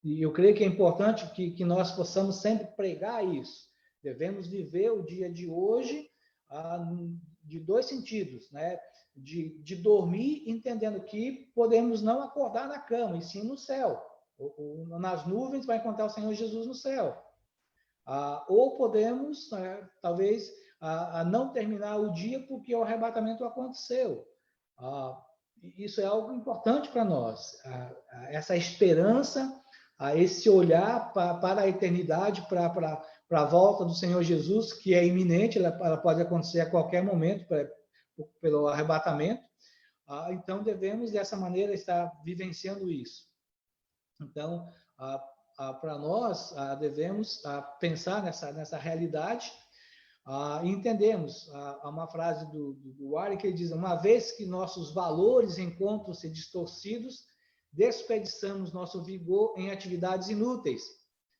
Speaker 2: e eu creio que é importante que nós possamos sempre pregar isso. Devemos viver o dia de hoje de dois sentidos, né? De dormir entendendo que podemos não acordar na cama, e sim no céu. Nas nuvens vai encontrar o Senhor Jesus no céu. Ou podemos, talvez, não terminar o dia porque o arrebatamento aconteceu. Isso é algo importante para nós. Essa esperança, esse olhar para a eternidade, para a volta do Senhor Jesus, que é iminente, ela pode acontecer a qualquer momento pelo arrebatamento. Então, devemos, dessa maneira, estar vivenciando isso. Então, para nós, devemos pensar nessa realidade e entendemos. Há uma frase do Warren que ele diz: uma vez que nossos valores encontram-se distorcidos, desperdiçamos nosso vigor em atividades inúteis,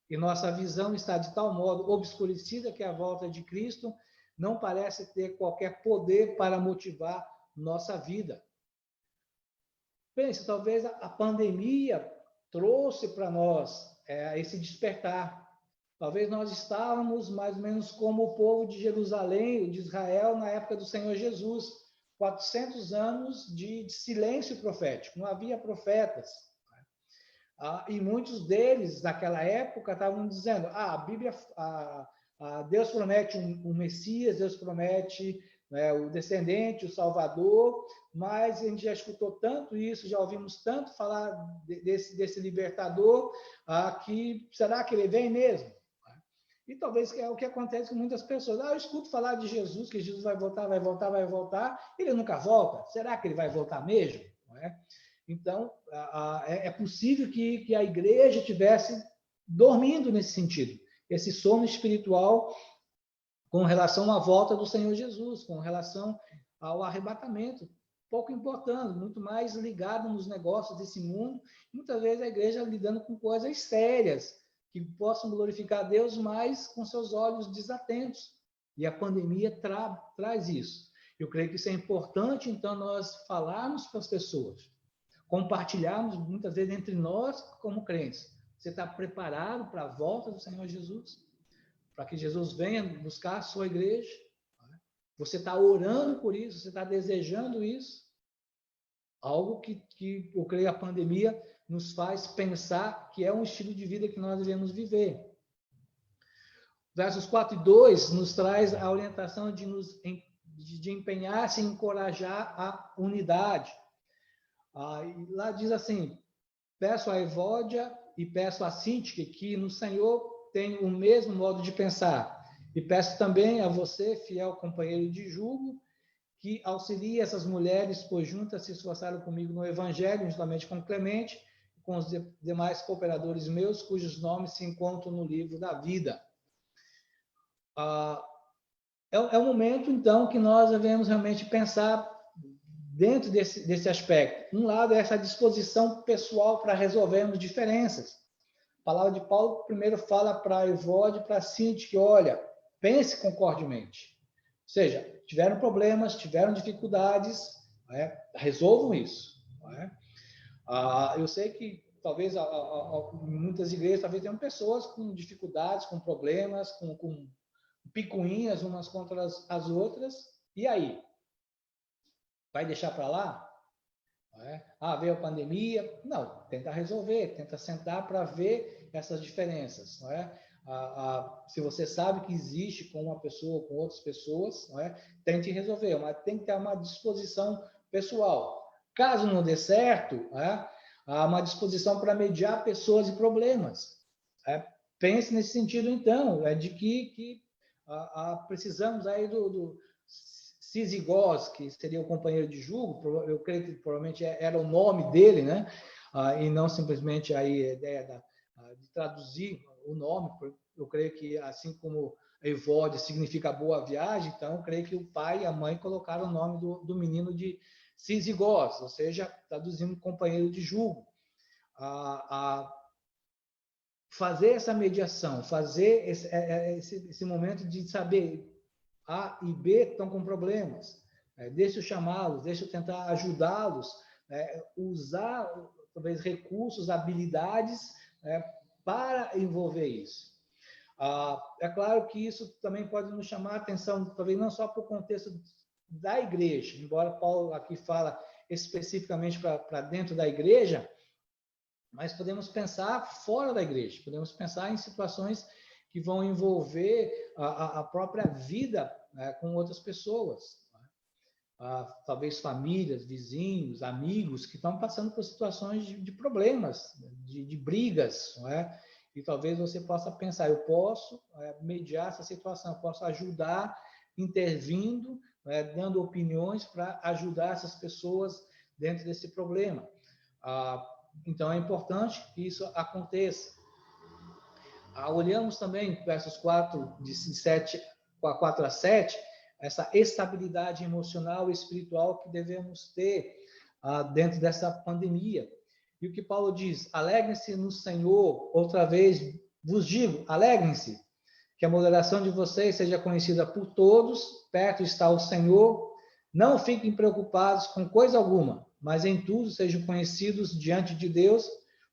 Speaker 2: e nossa visão está de tal modo obscurecida que a volta de Cristo não parece ter qualquer poder para motivar nossa vida. Pense, talvez a pandemia trouxe para nós esse despertar. Talvez nós estávamos mais ou menos como o povo de Jerusalém, de Israel, na época do Senhor Jesus, 400 anos de silêncio profético, não havia profetas. E muitos deles, naquela época, estavam dizendo, a Bíblia, Deus promete um Messias, Deus promete, né, o descendente, o Salvador, mas a gente já escutou tanto isso, já ouvimos tanto falar desse libertador, que será que ele vem mesmo? E talvez é o que acontece com muitas pessoas. Eu escuto falar de Jesus, que Jesus vai voltar, vai voltar, vai voltar, ele nunca volta. Será que ele vai voltar mesmo? Não é? Então, é possível que a igreja estivesse dormindo nesse sentido, esse sono espiritual com relação à volta do Senhor Jesus, com relação ao arrebatamento, pouco importando, muito mais ligado nos negócios desse mundo, muitas vezes a igreja lidando com coisas sérias, que possam glorificar a Deus, mas com seus olhos desatentos. E a pandemia traz isso. Eu creio que isso é importante, então, nós falarmos para as pessoas, compartilharmos, muitas vezes, entre nós, como crentes. Você está preparado para a volta do Senhor Jesus? Para que Jesus venha buscar a sua igreja? Você está orando por isso? Você está desejando isso? Algo que eu creio a pandemia nos faz pensar que é um estilo de vida que nós devemos viver. Versos 4 e 2 nos traz a orientação de empenhar-se e encorajar a unidade. E lá diz assim, peço a Evódia e peço a Síntique que no Senhor tenham o mesmo modo de pensar. E peço também a você, fiel companheiro de julgo, que auxilie essas mulheres, pois juntas se esforçaram comigo no Evangelho, juntamente com Clemente, e com os demais cooperadores meus, cujos nomes se encontram no livro da vida. É o momento, então, que nós devemos realmente pensar dentro desse aspecto. Um lado é essa disposição pessoal para resolvermos diferenças. A palavra de Paulo primeiro fala para a Evódia e para a Síntique que, olha, pense concordemente. Ou seja, tiveram problemas, tiveram dificuldades, resolvam isso. Eu sei que talvez em muitas igrejas talvez tenham pessoas com dificuldades, com problemas, com picuinhas umas contra as outras. E aí? Vai deixar para lá? Veio a pandemia? Não, tenta resolver, tenta sentar para ver essas diferenças. Não é? Se você sabe que existe com uma pessoa, com outras pessoas, não é? Tente resolver, mas tem que ter uma disposição pessoal. Caso não dê certo, há uma disposição para mediar pessoas e problemas. Pense nesse sentido, então, de que precisamos aí do Cisigós, que seria o companheiro de julgo, eu creio que provavelmente era o nome dele, né? E não simplesmente aí a ideia de traduzir o nome. Eu creio que assim como Evódia significa boa viagem, então eu creio que o pai e a mãe colocaram o nome do menino de Cisigós, ou seja, traduzindo companheiro de julgo. Fazer essa mediação, fazer esse momento de saber A e B estão com problemas, deixa eu chamá-los, deixa eu tentar ajudá-los, usar talvez recursos, habilidades para envolver isso. É claro que isso também pode nos chamar a atenção, talvez não só para o contexto da igreja, embora Paulo aqui fala especificamente para dentro da igreja, mas podemos pensar fora da igreja, podemos pensar em situações que vão envolver a própria vida com outras pessoas. Talvez famílias, vizinhos, amigos que estão passando por situações de problemas, de brigas, não é? E talvez você possa pensar, eu posso mediar essa situação, eu posso ajudar intervindo, dando opiniões para ajudar essas pessoas dentro desse problema. Então, é importante que isso aconteça. Olhamos também, versos 4 a 7, essa estabilidade emocional e espiritual que devemos ter dentro dessa pandemia. E o que Paulo diz, alegrem-se no Senhor, outra vez vos digo, alegrem-se, que a moderação de vocês seja conhecida por todos, perto está o Senhor, não fiquem preocupados com coisa alguma, mas em tudo sejam conhecidos diante de Deus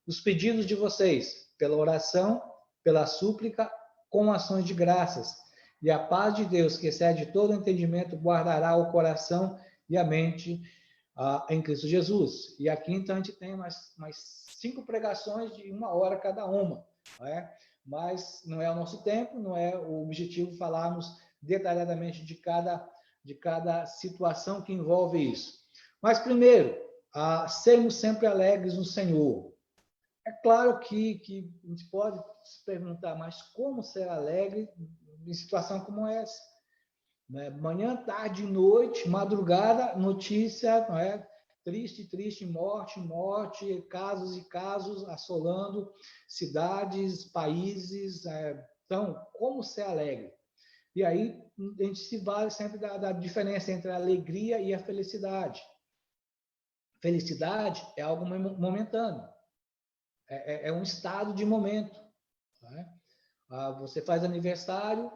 Speaker 2: os pedidos de vocês, pela oração, pela súplica, com ações de graças. E a paz de Deus, que excede todo entendimento, guardará o coração e a mente em Cristo Jesus. E aqui, então, a gente tem mais 5 pregações de 1 hora cada uma, não é? Mas não é o nosso tempo, não é o objetivo falarmos detalhadamente de cada situação que envolve isso. Mas, primeiro, sermos sempre alegres no Senhor. É claro que a gente pode se perguntar, mas como ser alegre em situação como essa? Né? Manhã, tarde, noite, madrugada, notícia, não é? Triste, morte, casos e casos assolando cidades, países. Então, como ser alegre? E aí a gente se vale sempre da diferença entre a alegria e a felicidade. Felicidade é algo momentâneo, é um estado de momento. Né? Você faz aniversário,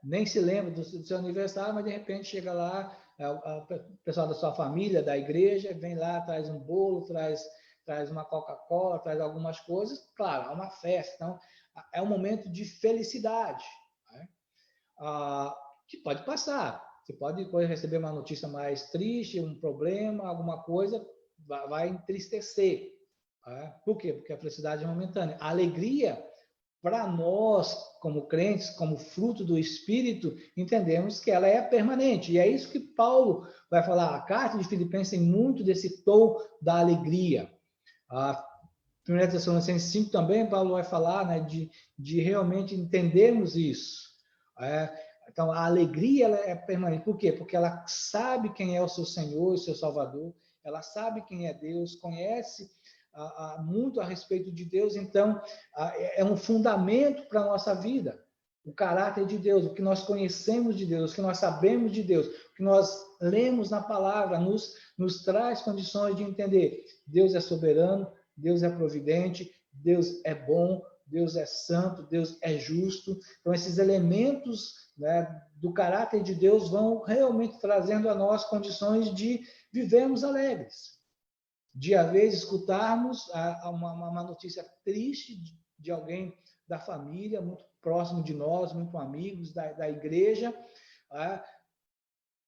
Speaker 2: nem se lembra do seu aniversário, mas de repente chega lá, o pessoal da sua família, da igreja, vem lá, traz um bolo, traz uma Coca-Cola, traz algumas coisas. Claro, é uma festa, então é um momento de felicidade, né? Que pode passar. Você pode depois receber uma notícia mais triste, um problema, alguma coisa, vai entristecer. Por quê? Porque a felicidade é momentânea. A alegria, para nós, como crentes, como fruto do Espírito, entendemos que ela é permanente. E é isso que Paulo vai falar. A carta de Filipenses tem muito desse tom da alegria. A 1 Tessalonicenses 5 também, Paulo vai falar, né, de realmente entendermos isso. Então, a alegria ela é permanente. Por quê? Porque ela sabe quem é o seu Senhor e seu Salvador, ela sabe quem é Deus, conhece muito a respeito de Deus, então é um fundamento para a nossa vida. O caráter de Deus, o que nós conhecemos de Deus, o que nós sabemos de Deus, o que nós lemos na palavra, nos traz condições de entender. Deus é soberano, Deus é providente, Deus é bom, Deus é santo, Deus é justo. Então, esses elementos, né, do caráter de Deus vão realmente trazendo a nós condições de vivermos alegres. De, às vezes, escutarmos uma notícia triste de alguém da família, muito próximo de nós, muito amigos da igreja.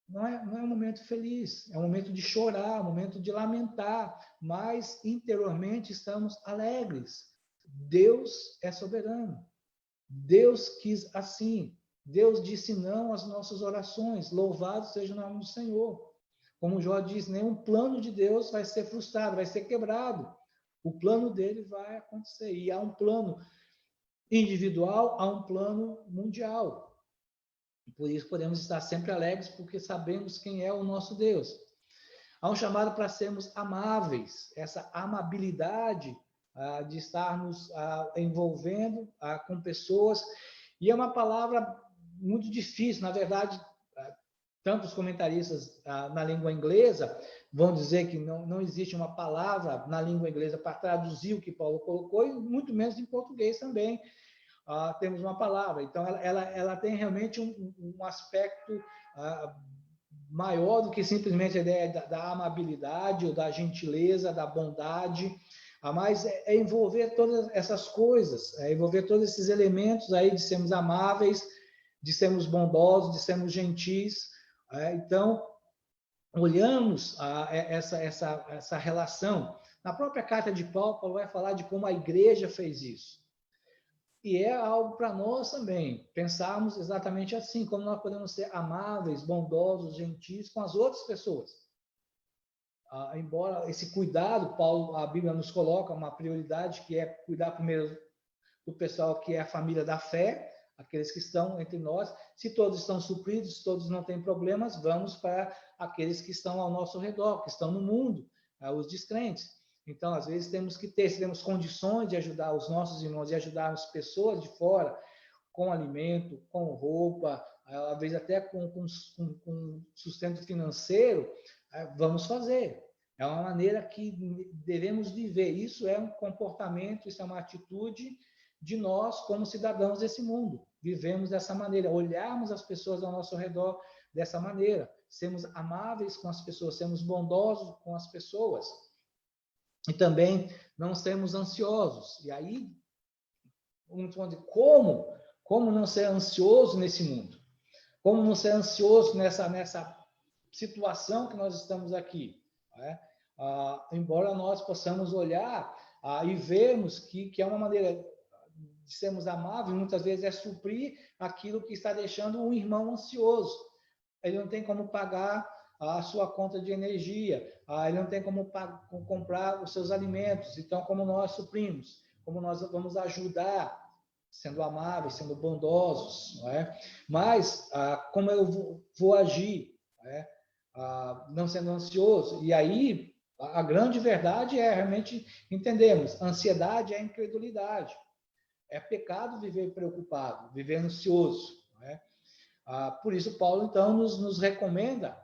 Speaker 2: Não é um momento feliz, é um momento de chorar, um momento de lamentar, mas interiormente estamos alegres. Deus é soberano. Deus quis assim. Deus disse não às nossas orações. Louvado seja o nome do Senhor. Como Jó diz, nenhum plano de Deus vai ser frustrado, vai ser quebrado. O plano dele vai acontecer. E há um plano individual, há um plano mundial. Por isso podemos estar sempre alegres, porque sabemos quem é o nosso Deus. Há um chamado para sermos amáveis, essa amabilidade de estarmos envolvendo com pessoas. E é uma palavra muito difícil, na verdade. Tantos comentaristas na língua inglesa vão dizer que não existe uma palavra na língua inglesa para traduzir o que Paulo colocou, e muito menos em português também temos uma palavra. Então, ela tem realmente um aspecto maior do que simplesmente a ideia da amabilidade ou da gentileza, da bondade, mas é envolver todas essas coisas, é envolver todos esses elementos aí de sermos amáveis, de sermos bondosos, de sermos gentis. Então, olhamos essa relação. Na própria carta de Paulo, Paulo vai falar de como a igreja fez isso. E é algo para nós também, pensarmos exatamente assim, como nós podemos ser amáveis, bondosos, gentis com as outras pessoas. Embora esse cuidado, a Bíblia nos coloca uma prioridade, que é cuidar primeiro do pessoal que é a família da fé, aqueles que estão entre nós. Se todos estão supridos, se todos não têm problemas, vamos para aqueles que estão ao nosso redor, que estão no mundo, os descrentes. Então, às vezes, se temos condições de ajudar os nossos irmãos e ajudar as pessoas de fora, com alimento, com roupa, às vezes até com sustento financeiro, vamos fazer. É uma maneira que devemos viver. Isso é um comportamento, isso é uma atitude de nós como cidadãos desse mundo. Vivemos dessa maneira, olharmos as pessoas ao nosso redor dessa maneira, sermos amáveis com as pessoas, sermos bondosos com as pessoas e também não sermos ansiosos. E aí, como não ser ansioso nesse mundo? Como não ser ansioso nessa situação que nós estamos aqui, né? Embora nós possamos olhar e vermos que é uma maneira de sermos amáveis, muitas vezes é suprir aquilo que está deixando um irmão ansioso. Ele não tem como pagar a sua conta de energia, ele não tem como comprar os seus alimentos. Então, como nós suprimos? Como nós vamos ajudar? Sendo amáveis, sendo bondosos, não é? Mas como eu vou agir, não é? Não sendo ansioso. E aí, a grande verdade é realmente entendermos, ansiedade é incredulidade. É pecado viver preocupado, viver ansioso, não é? Por isso, Paulo, então, nos recomenda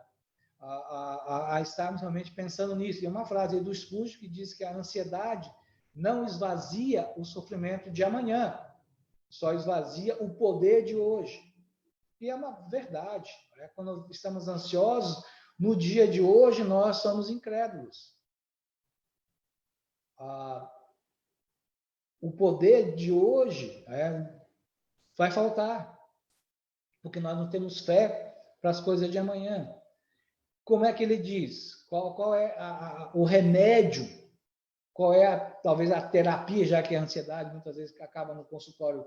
Speaker 2: a estarmos realmente pensando nisso. E uma frase do Spurgeon que diz que a ansiedade não esvazia o sofrimento de amanhã, só esvazia o poder de hoje. E é uma verdade. Né? Quando estamos ansiosos, no dia de hoje nós somos incrédulos. O poder de hoje vai faltar, porque nós não temos fé para as coisas de amanhã. Como é que ele diz? Qual é o remédio? Qual é, talvez, a terapia, já que a ansiedade muitas vezes acaba no consultório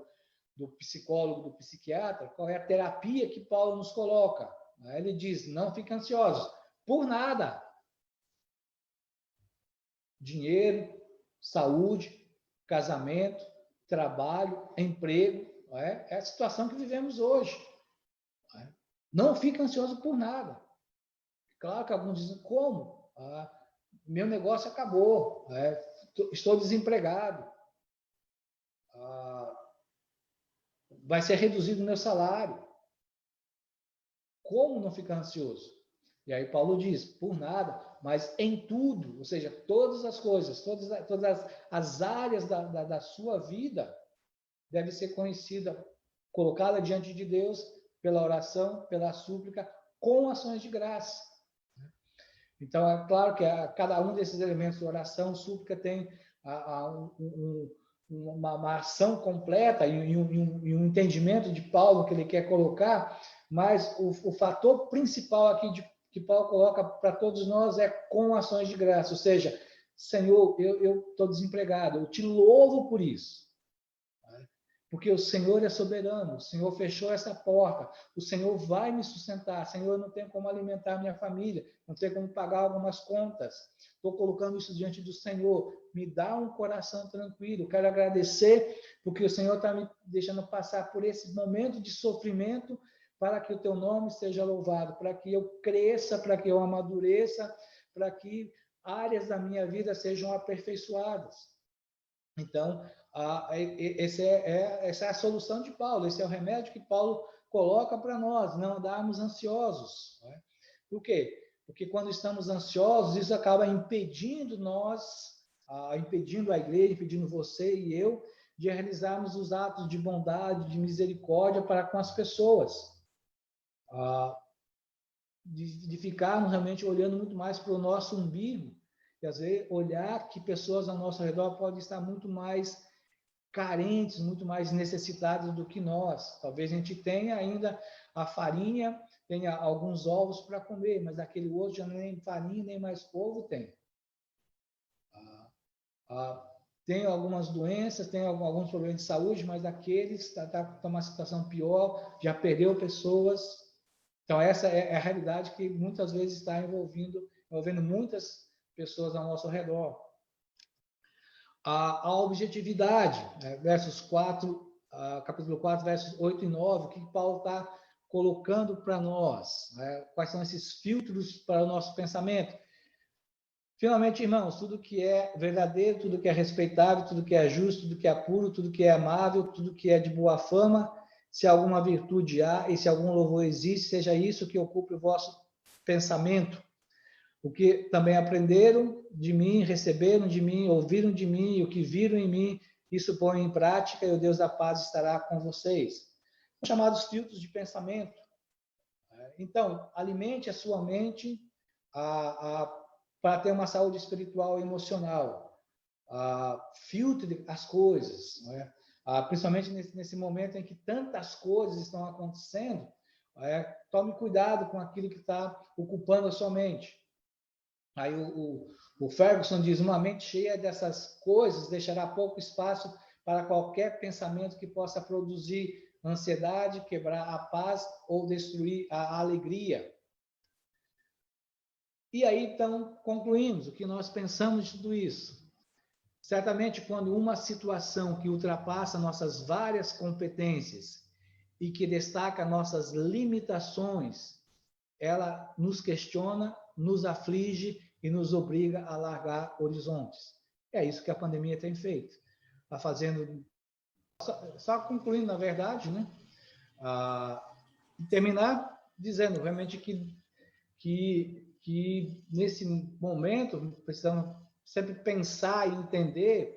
Speaker 2: do psicólogo, do psiquiatra? Qual é a terapia que Paulo nos coloca? Ele diz, não fiquem ansiosos por nada. Dinheiro, saúde, casamento, trabalho, emprego. É a situação que vivemos hoje. Não fique ansioso por nada. Claro que alguns dizem, como? Meu negócio acabou, estou desempregado, vai ser reduzido o meu salário. Como não ficar ansioso? E aí Paulo diz, por nada, mas em tudo, ou seja, todas as coisas, todas as áreas da sua vida deve ser conhecida, colocada diante de Deus pela oração, pela súplica, com ações de graça. Então, é claro que cada um desses elementos de oração, súplica, tem uma ação completa e um entendimento de Paulo que ele quer colocar, mas o fator principal aqui que Paulo coloca para todos nós é com ações de graça, ou seja, Senhor, eu estou desempregado, eu te louvo por isso. Porque o Senhor é soberano, o Senhor fechou essa porta, o Senhor vai me sustentar, Senhor, eu não tenho como alimentar minha família, não tenho como pagar algumas contas, estou colocando isso diante do Senhor, me dá um coração tranquilo, quero agradecer, porque o Senhor está me deixando passar por esse momento de sofrimento, para que o teu nome seja louvado, para que eu cresça, para que eu amadureça, para que áreas da minha vida sejam aperfeiçoadas. Então, essa é a solução de Paulo, esse é o remédio que Paulo coloca para nós, não andarmos ansiosos. Né? Por quê? Porque quando estamos ansiosos, isso acaba impedindo nós, impedindo a igreja, impedindo você e eu, de realizarmos os atos de bondade, de misericórdia para com as pessoas. De ficarmos realmente olhando muito mais para o nosso umbigo, e às vezes olhar que pessoas ao nosso redor podem estar muito mais carentes, muito mais necessitadas do que nós. Talvez a gente tenha ainda a farinha, tenha alguns ovos para comer, mas aquele outro já nem farinha, nem mais ovo tem. Tem algumas doenças, tem alguns problemas de saúde, mas aqueles está numa situação pior, já perdeu pessoas. Então, essa é a realidade que muitas vezes está envolvendo muitas pessoas ao nosso redor. A objetividade, versos 4, capítulo 4, versos 8 e 9, o que Paulo está colocando para nós? Quais são esses filtros para o nosso pensamento? Finalmente, irmãos, tudo que é verdadeiro, tudo que é respeitável, tudo que é justo, tudo que é puro, tudo que é amável, tudo que é de boa fama, se alguma virtude há e se algum louvor existe, seja isso que ocupe o vosso pensamento. O que também aprenderam de mim, receberam de mim, ouviram de mim, e o que viram em mim, isso põem em prática, e o Deus da paz estará com vocês. São chamados filtros de pensamento. Então, alimente a sua mente para ter uma saúde espiritual e emocional. Filtre as coisas, não é? Principalmente nesse momento em que tantas coisas estão acontecendo, Tome cuidado com aquilo que está ocupando a sua mente. Aí o Ferguson diz, uma mente cheia dessas coisas deixará pouco espaço para qualquer pensamento que possa produzir ansiedade, quebrar a paz ou destruir a alegria. E aí, então, concluímos o que nós pensamos de tudo isso. Certamente, quando uma situação que ultrapassa nossas várias competências e que destaca nossas limitações, ela nos questiona, nos aflige e nos obriga a largar horizontes. É isso que a pandemia tem feito. Está fazendo... Só concluindo, na verdade, né? Terminar dizendo realmente que nesse momento precisamos sempre pensar e entender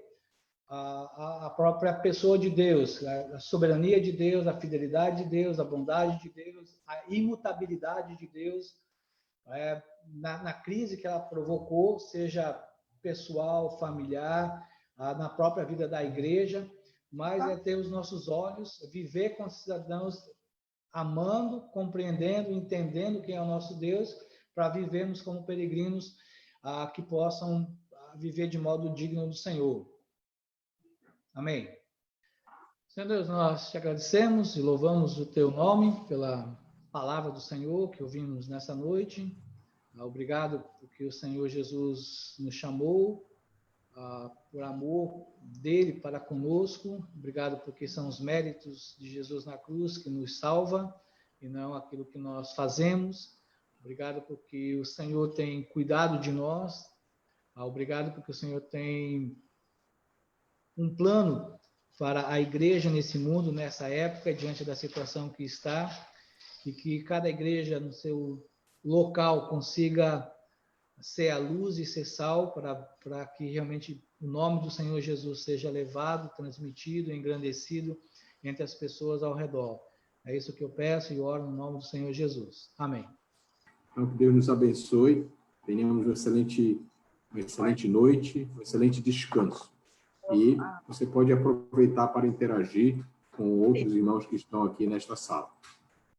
Speaker 2: a própria pessoa de Deus, a soberania de Deus, a fidelidade de Deus, a bondade de Deus, a imutabilidade de Deus, na crise que ela provocou, seja pessoal, familiar, na própria vida da igreja, mas é ter os nossos olhos, viver com cidadãos amando, compreendendo, entendendo quem é o nosso Deus, para vivermos como peregrinos que possam viver de modo digno do Senhor. Amém. Senhor Deus, nós te agradecemos e louvamos o teu nome pela palavra do Senhor que ouvimos nessa noite. Obrigado porque o Senhor Jesus nos chamou por amor dele para conosco. Obrigado porque são os méritos de Jesus na cruz que nos salva e não aquilo que nós fazemos. Obrigado porque o Senhor tem cuidado de nós. Obrigado porque o Senhor tem um plano para a igreja nesse mundo, nessa época, diante da situação que está, e que cada igreja no seu local consiga ser a luz e ser sal para que realmente o nome do Senhor Jesus seja levado, transmitido, engrandecido entre as pessoas ao redor. É isso que eu peço e oro no nome do Senhor Jesus. Amém.
Speaker 1: Então, que Deus nos abençoe, tenhamos uma excelente noite, um excelente descanso. E você pode aproveitar para interagir com outros irmãos que estão aqui nesta sala.